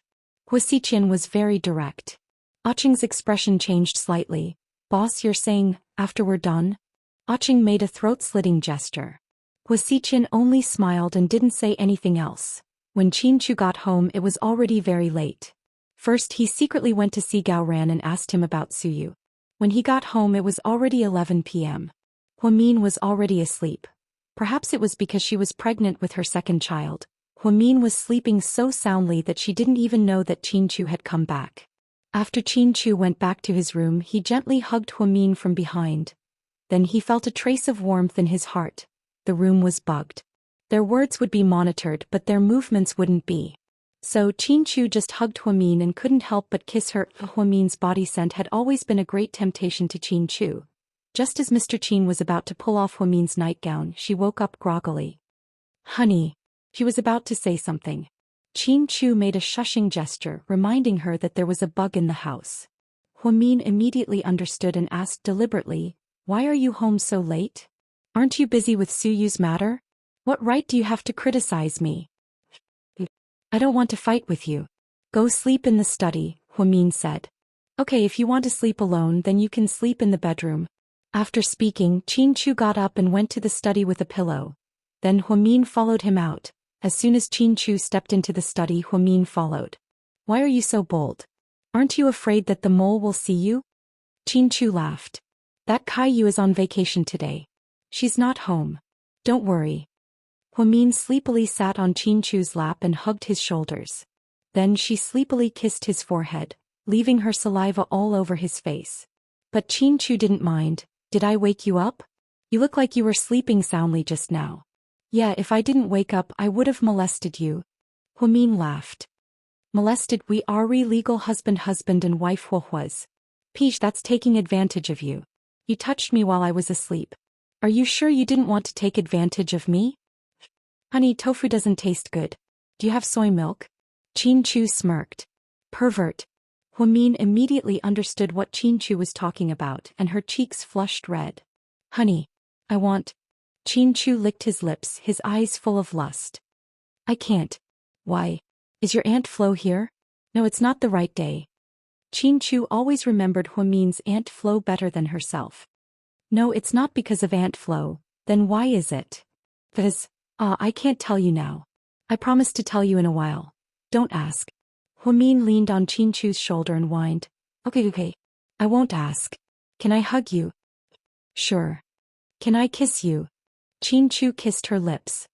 Hua Xiqian was very direct. Aching's expression changed slightly. Boss, you're saying, after we're done? Aching made a throat-slitting gesture. Hua Xiqian only smiled and didn't say anything else. When Qin Chu got home, it was already very late. First, he secretly went to see Gao Ran and asked him about Suyu. When he got home, it was already 11 p.m. Hua Min was already asleep. Perhaps it was because she was pregnant with her second child. Hua Min was sleeping so soundly that she didn't even know that Qin Chu had come back. After Qin Chu went back to his room, he gently hugged Hua Min from behind. Then he felt a trace of warmth in his heart. The room was bugged. Their words would be monitored but their movements wouldn't be. So Qin Chu just hugged Huamin and couldn't help but kiss her. Huamin's body scent had always been a great temptation to Qin Chu. Just as Mr. Qin was about to pull off Huamin's nightgown, she woke up groggily. Honey. She was about to say something. Qin Chu made a shushing gesture, reminding her that there was a bug in the house. Huamin immediately understood and asked deliberately, "Why are you home so late? Aren't you busy with Suyu's matter? What right do you have to criticize me?" "I don't want to fight with you. Go sleep in the study," Huamin said. "Okay, if you want to sleep alone then you can sleep in the bedroom." After speaking, Qin Chu got up and went to the study with a pillow. Then Huamin followed him out. As soon as Qin Chu stepped into the study, Huamin followed. "Why are you so bold? Aren't you afraid that the mole will see you?" Qin Chu laughed. "That Caillou is on vacation today. She's not home. Don't worry." Huamin sleepily sat on Qin Chu's lap and hugged his shoulders. Then she sleepily kissed his forehead, leaving her saliva all over his face. But Qin Chu didn't mind. "Did I wake you up? You look like you were sleeping soundly just now." "Yeah, if I didn't wake up I would have molested you." Huamin laughed. "Molested? We are legal husband and wife was. Peach, that's taking advantage of you. You touched me while I was asleep. Are you sure you didn't want to take advantage of me?" "Honey, tofu doesn't taste good. Do you have soy milk?" Qin Chu smirked. "Pervert." Huamin immediately understood what Qin Chu was talking about and her cheeks flushed red. "Honey, I want..." Qin Chu licked his lips, his eyes full of lust. "I can't." "Why? Is your Aunt Flo here?" "No, it's not the right day." Qin Chu always remembered Huamin's Aunt Flo better than herself. "No, it's not because of Aunt Flo." "Then why is it?" "Because... I can't tell you now. I promise to tell you in a while. Don't ask." Huamin leaned on Qin Chu's shoulder and whined. Okay. I won't ask. Can I hug you?" "Sure." "Can I kiss you?" Qin Chu kissed her lips.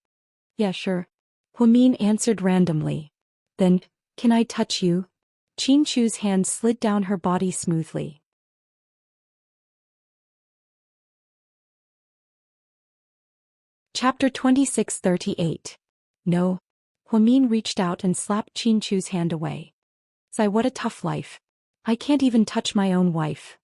"Yeah, sure." Huamin answered randomly. "Then, can I touch you?" Qin Chu's hand slid down her body smoothly. Chapter 2638. "No." Huamin reached out and slapped Qin Chu's hand away. "Sai, what a tough life. I can't even touch my own wife.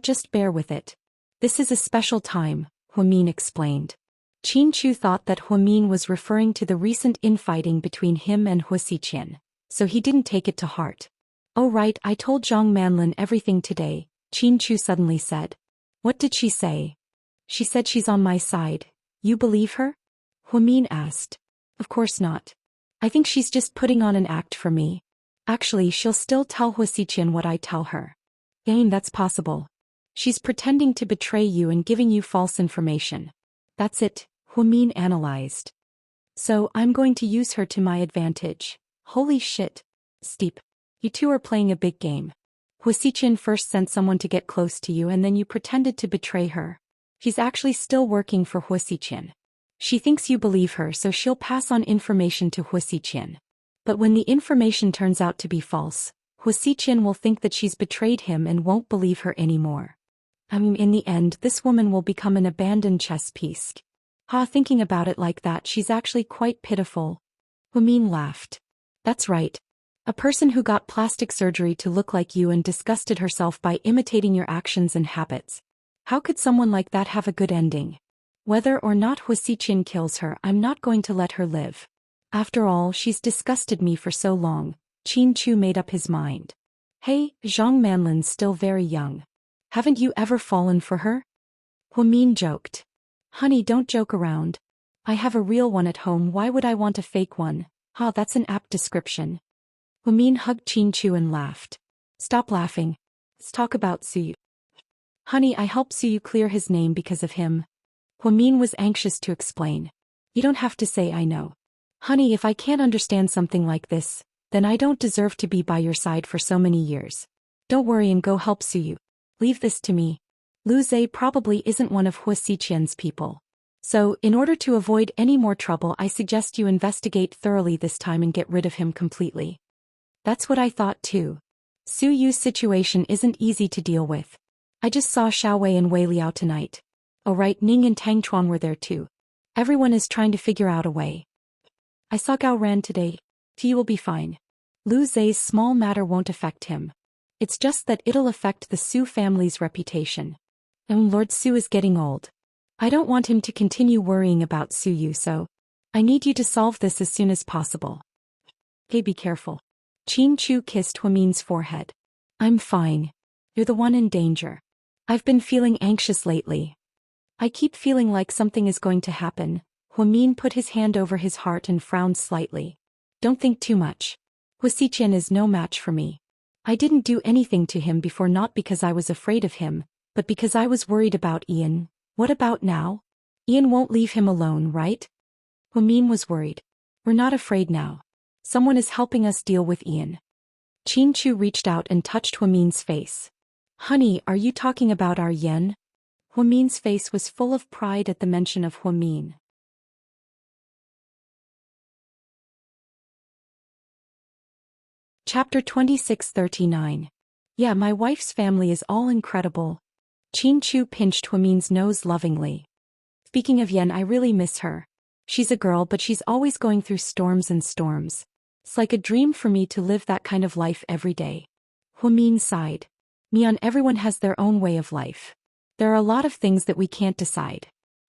Just bear with it. This is a special time," Huamin explained. Qin Chu thought that Huamin was referring to the recent infighting between him and Huasiqian, so he didn't take it to heart. "Oh right, I told Zhang Manlin everything today," Qin Chu suddenly said. "What did she say?" "She said she's on my side. You believe her?" Huamin asked. "Of course not. I think she's just putting on an act for me. Actually, she'll still tell Huasiqian what I tell her." That's possible. She's pretending to betray you and giving you false information." "That's it," Huamin analyzed. "So, I'm going to use her to my advantage. Holy shit. Steep. You two are playing a big game. Huasiqian first sent someone to get close to you and then you pretended to betray her. She's actually still working for Huasiqian. She thinks you believe her so she'll pass on information to Huasiqian. But when the information turns out to be false, Huasiqian will think that she's betrayed him and won't believe her anymore. In the end this woman will become an abandoned chess piece." Thinking about it like that she's actually quite pitiful. Huamin laughed. "That's right. A person who got plastic surgery to look like you and disgusted herself by imitating your actions and habits. How could someone like that have a good ending? Whether or not Huasiqian kills her, I'm not going to let her live. After all, she's disgusted me for so long." Qin Chu made up his mind. "Hey, Zhang Manlin's still very young. Haven't you ever fallen for her?" Huamin joked. "Honey, don't joke around. I have a real one at home, why would I want a fake one?" That's an apt description. Huamin hugged Qin Chu and laughed. "Stop laughing. Let's talk about Suyu." "Honey, I helped Suyu clear his name because of him." Huamin was anxious to explain. "You don't have to say I know. Honey, if I can't understand something like this, then I don't deserve to be by your side for so many years. Don't worry and go help Suyu. Leave this to me. Lu Zhe probably isn't one of Huasiqian's people. So, in order to avoid any more trouble, I suggest you investigate thoroughly this time and get rid of him completely." "That's what I thought too. Suyu's situation isn't easy to deal with. I just saw Xiao Wei and Wei Liao tonight. Oh right, Ning and Tang Chuan were there too. Everyone is trying to figure out a way. I saw Gao Ran today. He will be fine. Lu Zai's small matter won't affect him. It's just that it'll affect the Su family's reputation. And Lord Su is getting old. I don't want him to continue worrying about Su Yu, so I need you to solve this as soon as possible. Hey, be careful. Qin Chu kissed Huamin's forehead. I'm fine. You're the one in danger. I've been feeling anxious lately. I keep feeling like something is going to happen. Huamin put his hand over his heart and frowned slightly. Don't think too much. Hua Xiqian is no match for me. I didn't do anything to him before, not because I was afraid of him, but because I was worried about Ian. What about now? Ian won't leave him alone, right? Huamin was worried. We're not afraid now. Someone is helping us deal with Ian. Qin Chu reached out and touched Huamin's face. Honey, are you talking about our Yen? Huamin's face was full of pride at the mention of Huamin. Chapter 2639. Yeah, my wife's family is all incredible. Qin Chu pinched Huamin's nose lovingly. Speaking of Yen, I really miss her. She's a girl, but she's always going through storms and storms. It's like a dream for me to live that kind of life every day. Huamin sighed. Mian, everyone has their own way of life. There are a lot of things that we can't decide.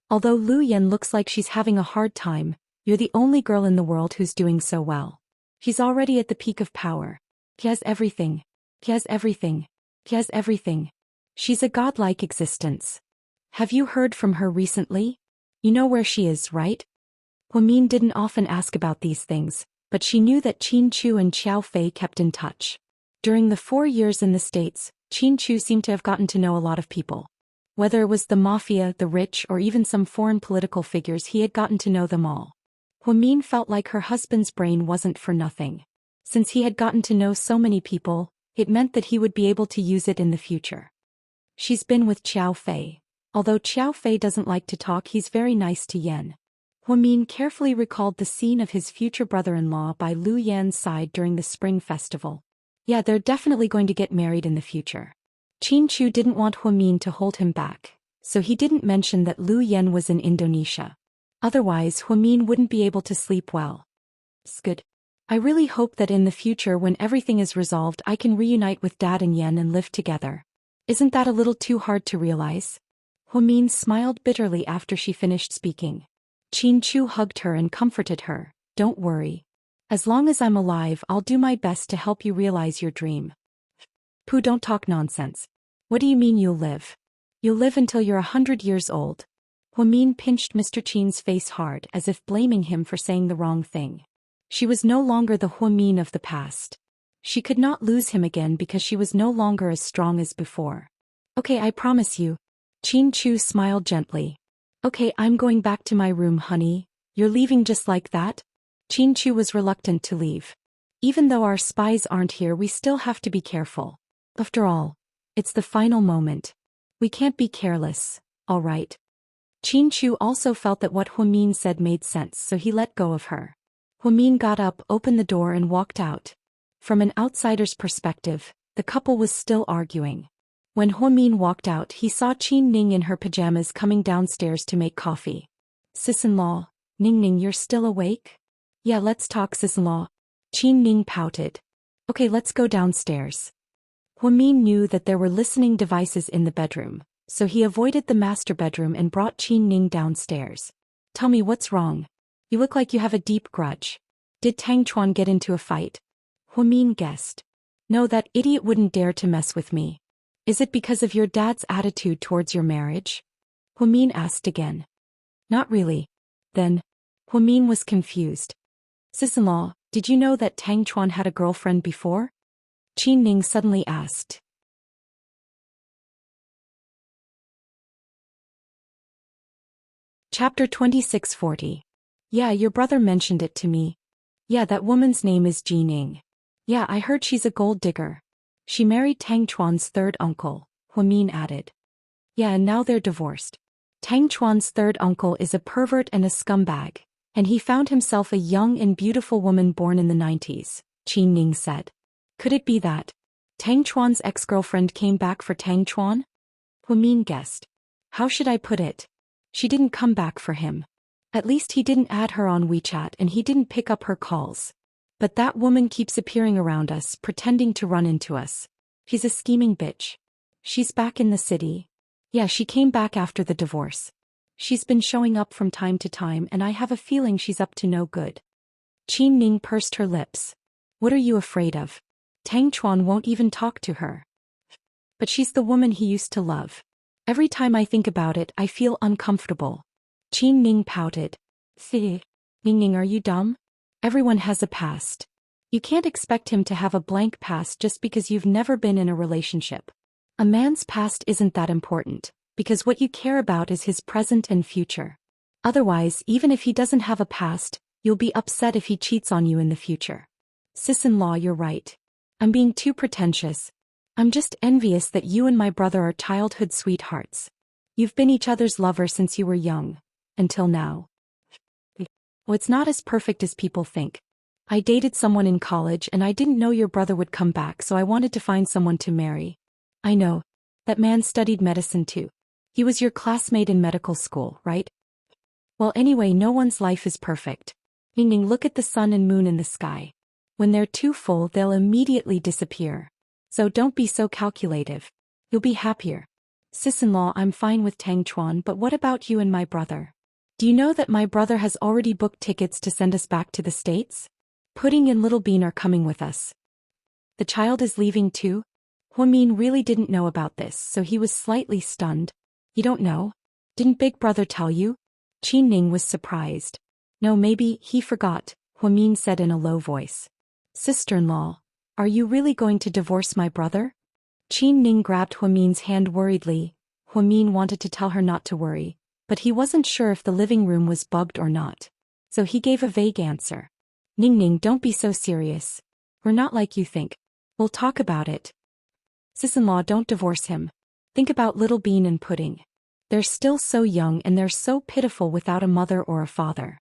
Although Lu Yen looks like she's having a hard time, you're the only girl in the world who's doing so well. He's already at the peak of power. He has everything. He has everything. He has everything. She's a godlike existence. Have you heard from her recently? You know where she is, right? Huamin didn't often ask about these things, but she knew that Qin Chu and Qiao Fei kept in touch. During the 4 years in the States, Qin Chu seemed to have gotten to know a lot of people. Whether it was the mafia, the rich, or even some foreign political figures, he had gotten to know them all. Huamin felt like her husband's brain wasn't for nothing. Since he had gotten to know so many people, it meant that he would be able to use it in the future. She's been with Qiao Fei. Although Qiao Fei doesn't like to talk, he's very nice to Yen. Huamin carefully recalled the scene of his future brother-in-law by Lu Yan's side during the spring festival. Yeah, they're definitely going to get married in the future. Qin Chu didn't want Huamin to hold him back, so he didn't mention that Lu Yan was in Indonesia. Otherwise, Huamin wouldn't be able to sleep well. It's good. I really hope that in the future, when everything is resolved, I can reunite with Dad and Yen and live together. Isn't that a little too hard to realize? Huamin smiled bitterly after she finished speaking. Qin Chu hugged her and comforted her. Don't worry. As long as I'm alive, I'll do my best to help you realize your dream. Pooh, don't talk nonsense. What do you mean you'll live? You'll live until you're 100 years old. Huamin pinched Mr. Qin's face hard, as if blaming him for saying the wrong thing. She was no longer the Huamin of the past. She could not lose him again because she was no longer as strong as before. Okay, I promise you. Qin Chu smiled gently. Okay, I'm going back to my room, honey. You're leaving just like that? Qin Chu was reluctant to leave. Even though our spies aren't here, we still have to be careful. After all, it's the final moment. We can't be careless, all right? Qin Chu also felt that what Huamin said made sense, so he let go of her. Huamin got up, opened the door and walked out. From an outsider's perspective, the couple was still arguing. When Huamin walked out, he saw Qin Ning in her pajamas coming downstairs to make coffee. Sis-in-law, Ning, you're still awake? Yeah, let's talk, sis-in-law. Qin Ning pouted. Okay, let's go downstairs. Huamin knew that there were listening devices in the bedroom, so he avoided the master bedroom and brought Qin Ning downstairs. Tell me, what's wrong? You look like you have a deep grudge. Did Tang Chuan get into a fight? Huamin guessed. No, that idiot wouldn't dare to mess with me. Is it because of your dad's attitude towards your marriage? Huamin asked again. Not really. Then, Huamin was confused. Sis-in-law, did you know that Tang Chuan had a girlfriend before? Qin Ning suddenly asked. Chapter 2640. Yeah, your brother mentioned it to me. Yeah, that woman's name is Ji Ning. Yeah, I heard she's a gold digger. She married Tang Chuan's third uncle, Huamin added. Yeah, and now they're divorced. Tang Chuan's third uncle is a pervert and a scumbag, and he found himself a young and beautiful woman born in the 90s, Qin Ning said. Could it be that Tang Chuan's ex-girlfriend came back for Tang Chuan? Huamin guessed. How should I put it? She didn't come back for him. At least he didn't add her on WeChat and he didn't pick up her calls. But that woman keeps appearing around us, pretending to run into us. She's a scheming bitch. She's back in the city. Yeah, she came back after the divorce. She's been showing up from time to time and I have a feeling she's up to no good. Qin Ning pursed her lips. What are you afraid of? Tang Chuan won't even talk to her. But she's the woman he used to love. Every time I think about it, I feel uncomfortable. Qin Ning pouted. Ning Ning, are you dumb? Everyone has a past. You can't expect him to have a blank past just because you've never been in a relationship. A man's past isn't that important, because what you care about is his present and future. Otherwise, even if he doesn't have a past, you'll be upset if he cheats on you in the future. Sis-in-law, you're right. I'm being too pretentious. I'm just envious that you and my brother are childhood sweethearts. You've been each other's lover since you were young. Until now. Well, it's not as perfect as people think. I dated someone in college and I didn't know your brother would come back, so I wanted to find someone to marry. I know. That man studied medicine too. He was your classmate in medical school, right? Well, anyway, no one's life is perfect. Meaning, look at the sun and moon in the sky. When they're too full, they'll immediately disappear. So don't be so calculative. You'll be happier. Sis-in-law, I'm fine with Tang Chuan, but what about you and my brother? Do you know that my brother has already booked tickets to send us back to the States? Pudding and Little Bean are coming with us. The child is leaving too? Huamin really didn't know about this, so he was slightly stunned. You don't know? Didn't Big Brother tell you? Qin Ning was surprised. No, maybe he forgot, Huamin said in a low voice. Sister-in-law, are you really going to divorce my brother? Qin Ning grabbed Huamin's hand worriedly. Huamin wanted to tell her not to worry, but he wasn't sure if the living room was bugged or not. So he gave a vague answer. Ning Ning, don't be so serious. We're not like you think. We'll talk about it. Sis-in-law, don't divorce him. Think about Little Bean and Pudding. They're still so young and they're so pitiful without a mother or a father.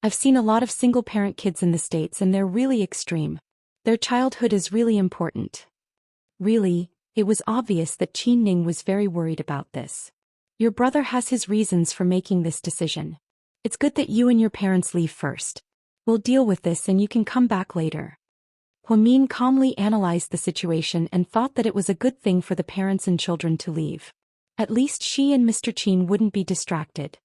I've seen a lot of single-parent kids in the States and they're really extreme. Their childhood is really important. Really, it was obvious that Qin Ning was very worried about this. Your brother has his reasons for making this decision. It's good that you and your parents leave first. We'll deal with this and you can come back later. Huamin calmly analyzed the situation and thought that it was a good thing for the parents and children to leave. At least she and Mr. Qin wouldn't be distracted.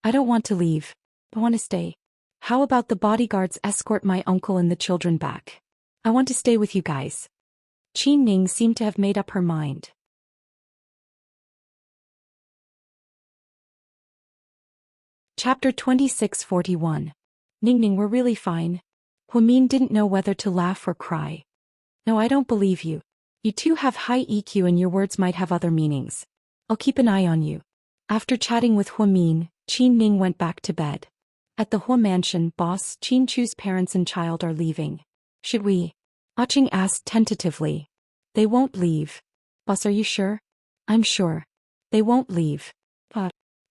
I don't want to leave. I want to stay. How about the bodyguards escort my uncle and the children back? I want to stay with you guys. Qin Ning seemed to have made up her mind. Chapter 2641. Ning Ning, we're really fine. Huamin didn't know whether to laugh or cry. No, I don't believe you. You two have high EQ and your words might have other meanings. I'll keep an eye on you. After chatting with Huamin, Qin Ning went back to bed. At the Hua mansion, boss, Qin Chu's parents and child are leaving. Should we? Qing asked tentatively. They won't leave. Boss, are you sure? I'm sure. They won't leave.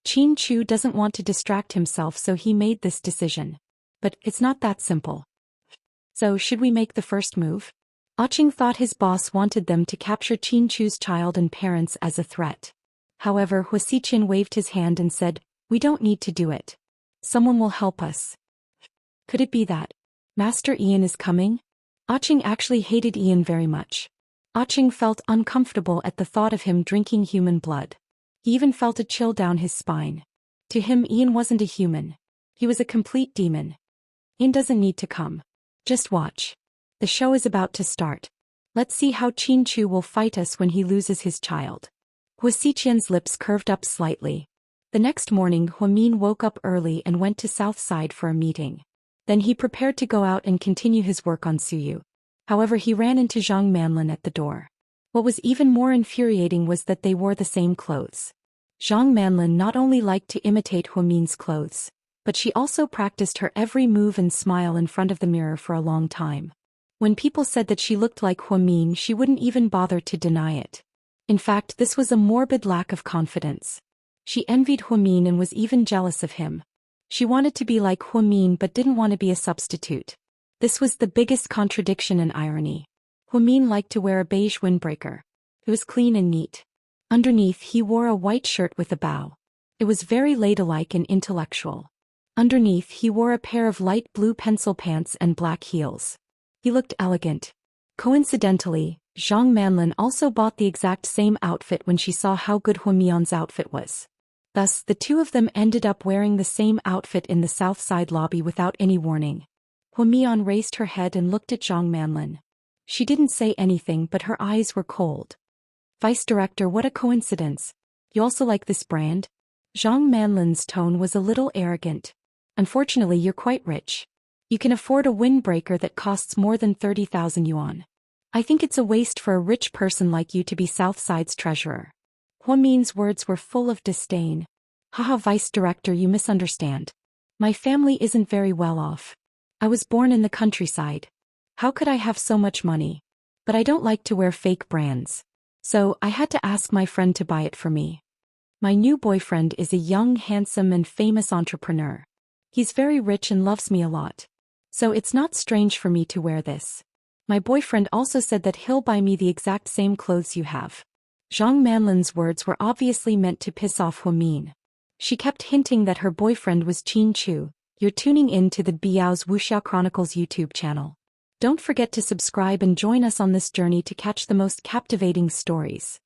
Qin Chu doesn't want to distract himself, so he made this decision. But it's not that simple. So should we make the first move? Qing thought his boss wanted them to capture Qin Chu's child and parents as a threat. However, Hua Xiqian waved his hand and said, we don't need to do it. Someone will help us. Could it be that Master Ian is coming? Qing actually hated Ian very much. Qing felt uncomfortable at the thought of him drinking human blood. He even felt a chill down his spine. To him, Ian wasn't a human. He was a complete demon. Ian doesn't need to come. Just watch. The show is about to start. Let's see how Qin Chu will fight us when he loses his child. Hua Xiqian's lips curved up slightly. The next morning, Huamin woke up early and went to South Side for a meeting. Then he prepared to go out and continue his work on Suyu. However, he ran into Zhang Manlin at the door. What was even more infuriating was that they wore the same clothes. Zhang Manlin not only liked to imitate Huamin's clothes, but she also practiced her every move and smile in front of the mirror for a long time. When people said that she looked like Huamin, she wouldn't even bother to deny it. In fact, this was a morbid lack of confidence. She envied Huamin and was even jealous of him. She wanted to be like Huamin but didn't want to be a substitute. This was the biggest contradiction and irony. Huamin liked to wear a beige windbreaker. It was clean and neat. Underneath, he wore a white shirt with a bow. It was very ladylike and intellectual. Underneath he wore a pair of light blue pencil pants and black heels. He looked elegant. Coincidentally, Zhang Manlin also bought the exact same outfit when she saw how good Huamian's outfit was. Thus, the two of them ended up wearing the same outfit in the south side lobby without any warning. Huamian raised her head and looked at Zhang Manlin. She didn't say anything but her eyes were cold. Vice Director, what a coincidence. You also like this brand? Zhang Manlin's tone was a little arrogant. Unfortunately, you're quite rich. You can afford a windbreaker that costs more than 30,000 yuan. I think it's a waste for a rich person like you to be Southside's treasurer. Huamin's words were full of disdain. Haha, Vice Director, you misunderstand. My family isn't very well off. I was born in the countryside. How could I have so much money? But I don't like to wear fake brands. So, I had to ask my friend to buy it for me. My new boyfriend is a young, handsome and famous entrepreneur. He's very rich and loves me a lot. So it's not strange for me to wear this. My boyfriend also said that he'll buy me the exact same clothes you have. Zhang Manlin's words were obviously meant to piss off Huamin. She kept hinting that her boyfriend was Qin Chu. You're tuning in to the Biao's Wuxiao Chronicles YouTube channel. Don't forget to subscribe and join us on this journey to catch the most captivating stories.